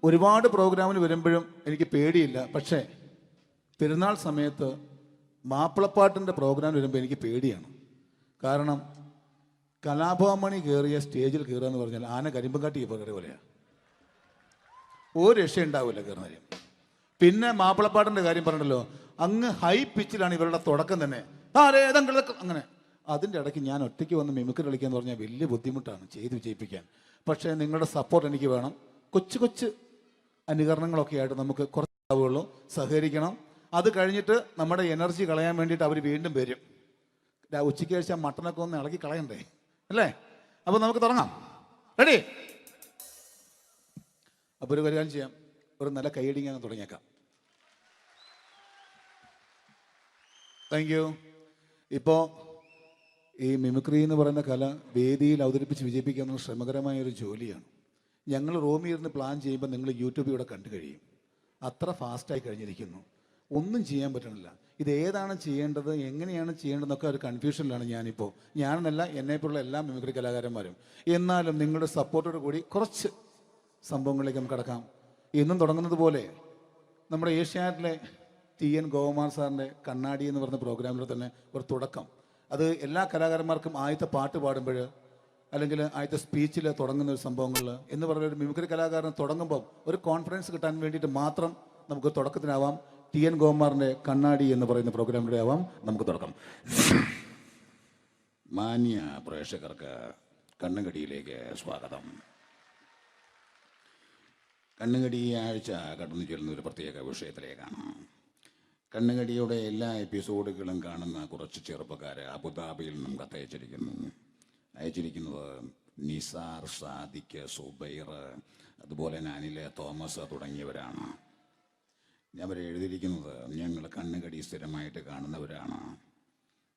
ഒരുപാട് പ്രോഗ്രാമിന് വരുമ്പോഴും എനിക്ക് പേടിയില്ല. പക്ഷേ പെരുന്നാൾ സമയത്ത് മാപ്പിളപ്പാട്ടിൻ്റെ പ്രോഗ്രാം വരുമ്പോൾ എനിക്ക് പേടിയാണ്. കാരണം കലാഭവമണി കയറിയ സ്റ്റേജിൽ കയറുക എന്ന് പറഞ്ഞാൽ ആന കരിമ്പം കാട്ടി കയറിയ പോലെയാണ്. ഒരു രക്ഷയുണ്ടാവില്ല കയറുന്നതിന്. പിന്നെ മാപ്പിളപ്പാട്ടിൻ്റെ കാര്യം പറഞ്ഞല്ലോ, അങ്ങ് ഹൈ പിച്ചിലാണ് ഇവരുടെ തുടക്കം തന്നെ. അങ്ങനെ അതിൻ്റെ ഇടയ്ക്ക് ഞാൻ ഒറ്റയ്ക്ക് വന്ന് മിമിക്രി കളിക്കുക എന്ന് പറഞ്ഞാൽ വലിയ ബുദ്ധിമുട്ടാണ് ചെയ്ത് വിജയിപ്പിക്കാൻ. പക്ഷേ നിങ്ങളുടെ സപ്പോർട്ട് എനിക്ക് വേണം. കൊച്ചു കൊച്ചു അനുകരണങ്ങളൊക്കെ ആയിട്ട് നമുക്ക് കുറച്ചാവുള്ളൂ. സഹകരിക്കണം. അത് കഴിഞ്ഞിട്ട് നമ്മുടെ എനർജി കളയാൻ വേണ്ടിയിട്ട് അവർ വീണ്ടും വരും. ഉച്ചയ്ക്ക് കഴിച്ച മട്ടനൊക്കെ ഒന്ന് ഇളക്കി കളയണ്ടേ അല്ലേ? അപ്പോൾ നമുക്ക് തുടങ്ങാം. റെഡി? അപ്പോൾ ഒരു കാര്യം ചെയ്യാം, ഒരു നല്ല കൈയടിങ്ങാൻ തുടങ്ങിയേക്കാം. Thank you. ഇപ്പോൾ ഈ മിമിക്രി എന്ന് പറയുന്ന കല വേദിയിൽ അവതരിപ്പിച്ച് വിജയിപ്പിക്കുക എന്നുള്ള ശ്രമകരമായൊരു ജോലിയാണ്. ഞങ്ങൾ റൂമിൽ ഇരുന്ന് പ്ലാൻ ചെയ്യുമ്പോൾ നിങ്ങൾ യൂട്യൂബിലൂടെ കണ്ടു കഴിയും. അത്ര ഫാസ്റ്റായി കഴിഞ്ഞിരിക്കുന്നു. ഒന്നും ചെയ്യാൻ പറ്റണില്ല. ഇത് ഏതാണ് ചെയ്യേണ്ടത്, എങ്ങനെയാണ് ചെയ്യേണ്ടതെന്നൊക്കെ ഒരു കൺഫ്യൂഷനിലാണ് ഞാനിപ്പോൾ. ഞാനെന്നല്ല, എന്നെപ്പോലുള്ള എല്ലാ മിമിക്രി കലാകാരന്മാരും. എന്നാലും നിങ്ങളുടെ സപ്പോർട്ടോട് കൂടി കുറച്ച് സംഭവങ്ങളിലേക്ക് നമുക്ക് കടക്കാം. എന്നും തുടങ്ങുന്നത് പോലെ നമ്മുടെ ഏഷ്യാനെറ്റിലെ TN ഗോപകുമാർ സാറിൻ്റെ കണ്ണാടി എന്ന് പറഞ്ഞ പ്രോഗ്രാമിൽ തന്നെ ഒരു തുടക്കം. അത് എല്ലാ കലാകാരന്മാർക്കും ആദ്യത്തെ പാട്ട് പാടുമ്പോൾ അല്ലെങ്കിൽ ആദ്യത്തെ സ്പീച്ചിൽ തുടങ്ങുന്ന ഒരു സംഭവങ്ങളിൽ എന്ന് പറഞ്ഞ ഒരു മിമിക്രി കലാകാരൻ തുടങ്ങുമ്പം ഒരു കോൺഫിഡൻസ് കിട്ടാൻ വേണ്ടിയിട്ട് മാത്രം നമുക്ക് തുടക്കത്തിനാവാം. TN ഗോപകുമാറിൻ്റെ കണ്ണാടി എന്ന് പറയുന്ന പ്രോഗ്രാമിലൂടെ ആവാം നമുക്ക് തുടക്കം. മാന്യ പ്രേക്ഷകർക്ക് കണ്ണുകടിയിലേക്ക് സ്വാഗതം. കണ്ണുകടി ആഴ്ച കടന്നു ചെല്ലുന്ന ഒരു പ്രത്യേക വിഷയത്തിലേക്കാണ്. കണ്ണുകടിയുടെ എല്ലാ എപ്പിസോഡുകളും കാണുന്ന കുറച്ച് ചെറുപ്പക്കാരെ അബുദാബിയിൽ നിന്നും അയച്ചിരിക്കുന്നത് നിസാർ, സാദിഖ്, സുബൈർ, അതുപോലെ തന്നെ അനിൽ, തോമസ് തുടങ്ങിയവരാണ്. അവർ എഴുതിയിരിക്കുന്നത്, ഞങ്ങൾ കണ്ണുകടി സ്ഥിരമായിട്ട് കാണുന്നവരാണ്.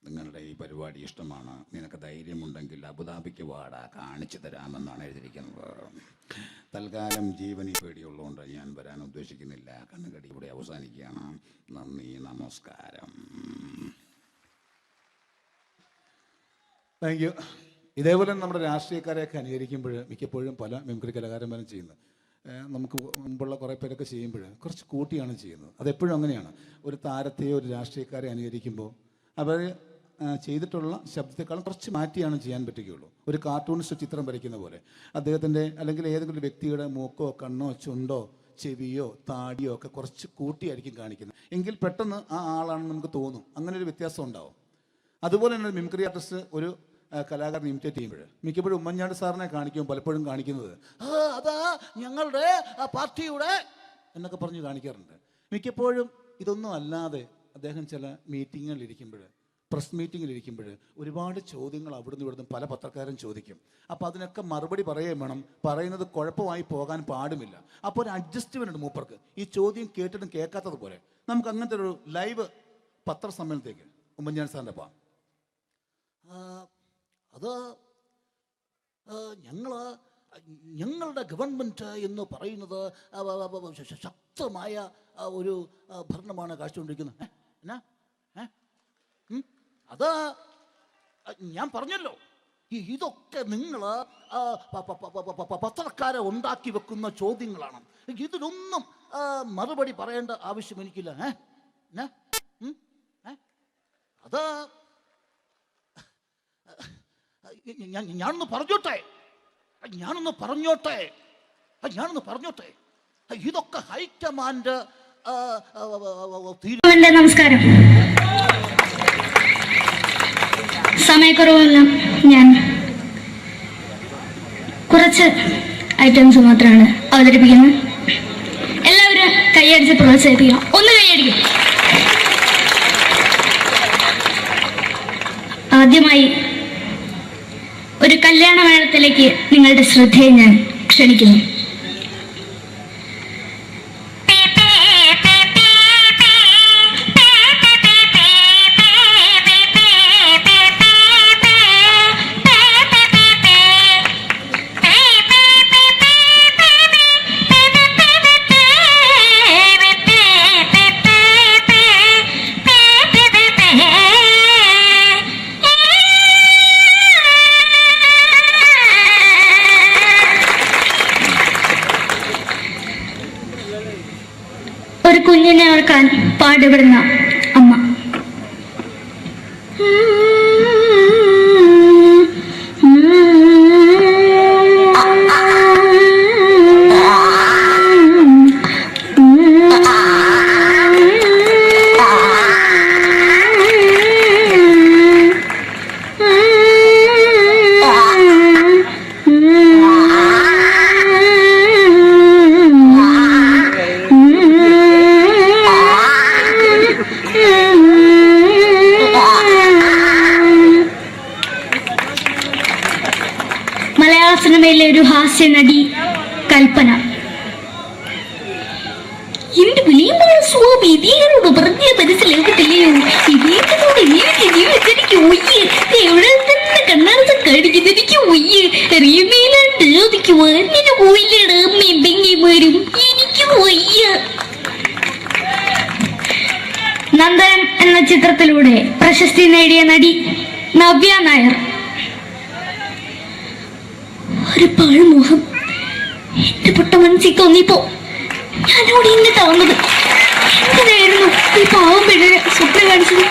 നിങ്ങളുടെ ഈ പരിപാടി ഇഷ്ടമാണ്. നിനക്ക് ധൈര്യമുണ്ടെങ്കിൽ അബുദാബിക്ക് വാടാ, കാണിച്ചു തരാമെന്നാണ് എഴുതിയിരിക്കുന്നത്. തൽക്കാലം ജീവനി പേടിയുള്ളതുകൊണ്ട് ഞാൻ വരാൻ ഉദ്ദേശിക്കുന്നില്ല. കണ്ണുകടി ഇവിടെ അവസാനിക്കുകയാണ്. നന്ദി, നമസ്കാരം. Thank you. ഇതേപോലെ നമ്മുടെ രാഷ്ട്രീയക്കാരെയൊക്കെ അനുകരിക്കുമ്പോൾ മിക്കപ്പോഴും പല മിമിക്രി കലാകാരന്മാരും ചെയ്യുന്നത്, നമുക്ക് മുമ്പുള്ള കുറേ പേരൊക്കെ ചെയ്യുമ്പോൾ കുറച്ച് കൂട്ടിയാണ് ചെയ്യുന്നത്. അതെപ്പോഴും അങ്ങനെയാണ്. ഒരു താരത്തെയോ ഒരു രാഷ്ട്രീയക്കാരെ അനുകരിക്കുമ്പോൾ അവർ ചെയ്തിട്ടുള്ള ശബ്ദത്തെക്കാളും കുറച്ച് മാറ്റിയാണ് ചെയ്യാൻ പറ്റുകയുള്ളൂ. ഒരു കാർട്ടൂണിസ്റ്റ് ചിത്രം വരയ്ക്കുന്ന പോലെ അദ്ദേഹത്തിൻ്റെ അല്ലെങ്കിൽ ഏതെങ്കിലും ഒരു വ്യക്തിയുടെ മൂക്കോ കണ്ണോ ചുണ്ടോ ചെവിയോ താടിയോ ഒക്കെ കുറച്ച് കൂട്ടിയായിരിക്കും കാണിക്കുന്നത്. എങ്കിൽ പെട്ടെന്ന് ആ ആളാണെന്ന് നമുക്ക് തോന്നും. അങ്ങനെ ഒരു വ്യത്യാസം ഉണ്ടാവും. അതുപോലെ തന്നെ മിമിക്രി ആർട്ടിസ്റ്റ് ഒരു കലാകാരൻ ഇമിറ്റേറ്റ് ചെയ്യുമ്പോൾ മിക്കപ്പോഴും ഉമ്മൻചാണ്ടി സാറിനെ കാണിക്കും, പലപ്പോഴും കാണിക്കുന്നത് അതാ ഞങ്ങളുടെ പാർട്ടിയുടെ എന്നൊക്കെ പറഞ്ഞ് കാണിക്കാറുണ്ട്. മിക്കപ്പോഴും ഇതൊന്നും അല്ലാതെ അദ്ദേഹം ചില മീറ്റിങ്ങുകളിലിരിക്കുമ്പോൾ, പ്രസ് മീറ്റിങ്ങിലിരിക്കുമ്പോൾ ഒരുപാട് ചോദ്യങ്ങൾ അവിടുന്ന് ഇവിടുന്ന് പല പത്രക്കാരും ചോദിക്കും. അപ്പോൾ അതിനൊക്കെ മറുപടി പറയുകയും വേണം. പറയുന്നത് കുഴപ്പമായി പോകാൻ പാടുമില്ല. അപ്പോൾ ഒരു അഡ്ജസ്റ്റ്മെൻ്റ് ഉണ്ട് മൂപ്പർക്ക്. ഈ ചോദ്യം കേട്ടിട്ടും കേൾക്കാത്തതുപോലെ നമുക്ക് അങ്ങനത്തെ ഒരു ലൈവ് പത്രസമ്മേളനത്തേക്ക് ഉമ്മൻചാണ്ടി സാറിൻ്റെ പോകാം. അത് ഞങ്ങളുടെ ഗവൺമെൻറ് എന്ന് പറയുന്നത് ശക്തമായ ഒരു ഭരണമാണ് കാഴ്ചകൊണ്ടിരിക്കുന്നത്. അത് ഞാൻ പറഞ്ഞല്ലോ, ഇതൊക്കെ നിങ്ങൾ പത്രക്കാരെ ഉണ്ടാക്കി വെക്കുന്ന ചോദ്യങ്ങളാണ്. ഇതിനൊന്നും മറുപടി പറയേണ്ട ആവശ്യം എനിക്കില്ല. അത് ഞാനൊന്ന് പറഞ്ഞോട്ടെ. ഇതൊക്കെ ഹൈക്കമാൻഡ്. നമസ്കാരം. സമയക്കുറവല്ല, ഞാൻ കുറച്ച് ഐറ്റംസ് മാത്രമാണ് അവതരിപ്പിക്കുന്നത്. എല്ലാവരും കൈയടിച്ച് പ്രോത്സാഹിപ്പിക്കണം. ഒന്ന് കൈയടിക്കും. ആദ്യമായി ഒരു കല്യാണ മേളത്തിലേക്ക് നിങ്ങളുടെ ശ്രദ്ധയെ ഞാൻ ക്ഷണിക്കുന്നു. കുഞ്ഞിനെ ഓർക്കാൻ പാടുപെടുന്ന അമ്മ. മലയാള സിനിമയിലെ ഒരു ഹാസ്യ നടി കൽപ്പന. എന്റെ വിളിയമായ സ്വാമി ഇതിനോട് പറഞ്ഞ മനസ്സിലാകത്തില്ലയോ? ഇതിനോട് എനിക്ക് ജീവിതത്തിലേക്ക് ഒയ്യ് എവിടെ തന്നെ കണ്ണാർച്ച കടിക്കുന്നത് എനിക്ക് ഒയ്യ് അറിയുമേലാണ്ട് ചോദിക്ക് വന്നിന് പോയില്ലേടാ അമ്മയും പെങ്ങിമാരും എനിക്ക് ഒയ്യ. നന്ദനം എന്ന ചിത്രത്തിലൂടെ പ്രശസ്തി നേടിയ നടി നവ്യ നായർ. ഒരു പാഴ്മുഖം എന്റെ പൊട്ട മനസ്സിൽ തോന്നിയപ്പോ ഞാനോട് ഇന്നിട്ടാ വന്നത്. എങ്ങനെയായിരുന്നു ഈ പാവം പിഴ സ്വപ്നം കാണിച്ചത്?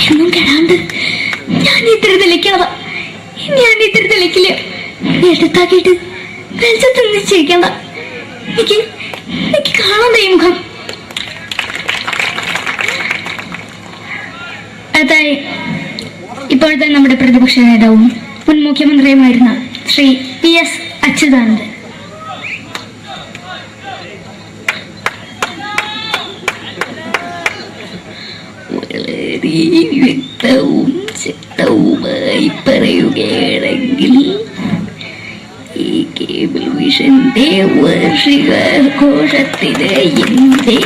എന്നും കെടാണ്ട് ഞാൻ ഇത്തിരി തെളിക്കാതെ ഞാൻ ഇത്തിരി തെളിക്കില്ല. എടുത്താക്കിയിട്ട് വെളിച്ചത്തിൽ നിശ്ചയിക്കണ്ട. എനിക്ക് കാണാൻ ഈ മുഖം. അതായി ഇപ്പോഴത്തെ നമ്മുടെ പ്രതിപക്ഷ നേതാവും മുൻ മുഖ്യമന്ത്രിയുമായിരുന്ന ശ്രീ PS അച്യുതാനന്ദൻ. വളരെ വ്യക്തവും ശക്തവുമായി പറയുകയാണെങ്കിൽ ഈ കേബിൾ വിഷന്റെ വാർഷികാഘോഷത്തിന് എന്റെ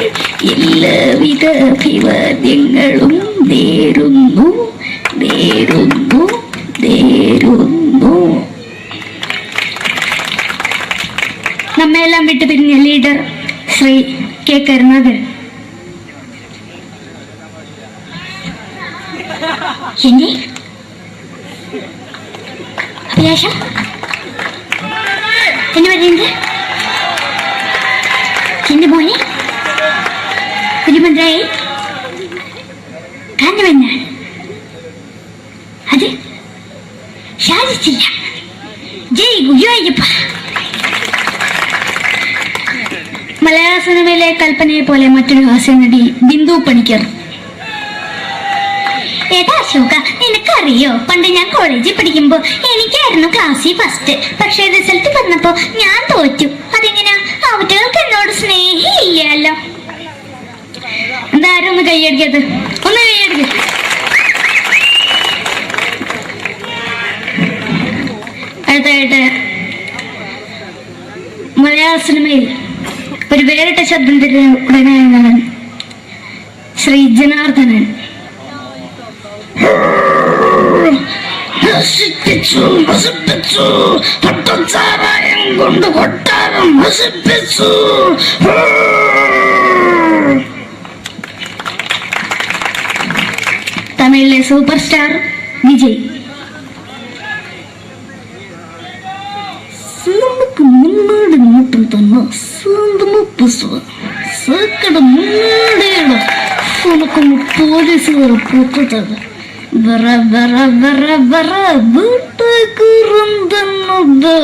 എല്ലാവിധ അഭിവാദ്യങ്ങളും നേരുന്നു. നമ്മെല്ലാം വിട്ടുപിരിഞ്ഞ ലീഡർ ശ്രീ K. കരുണാകരൻ. എന്റെ അഭിലാഷം എന്ന് പറയുന്നത് എന്റെ മോനെ കുഞ്ഞുമന്ത്രായി കാണുവെന്ന അത് സാധിച്ചില്ല. ജയ് ഗുരുവായൂരപ്പ. മലയാള സിനിമയിലെ കൽപ്പനയെ പോലെ മറ്റൊരു ഹാസ്യ നടി ബിന്ദു പണിക്കർ. ഏതാ അശോക, നിനക്കറിയോ പണ്ട് ഞാൻ കോളേജിൽ പഠിക്കുമ്പോ എനിക്കായിരുന്നു ക്ലാസ്സിൽ ഫസ്റ്റ്. പക്ഷെ റിസൾട്ട് വന്നപ്പോ ഞാൻ തോറ്റു. അതെങ്ങനെയാ? അവറ്റകൾക്ക് എന്നോട് സ്നേഹമില്ലല്ലോ. എന്താരും ഒന്ന് കൈയടിക്കത്, ഒന്ന് കൈയടിക്ക. അടുത്തായിട്ട് മലയാള സിനിമയിൽ ഒരു വേറിട്ട ശബ്ദം ഉടനാണ് ശ്രീ ജനാർദ്ദനൻ. കൊണ്ട് കൊട്ടാരം നശിപ്പിച്ചു. തമിഴിലെ സൂപ്പർ സ്റ്റാർ വിജയ്. നമുക്ക് മുന്നോട്ട് നോട്ടം തന്നെ പോലീസുകാർ പൊട്ടത് വീട്ടുകുറുന്നത്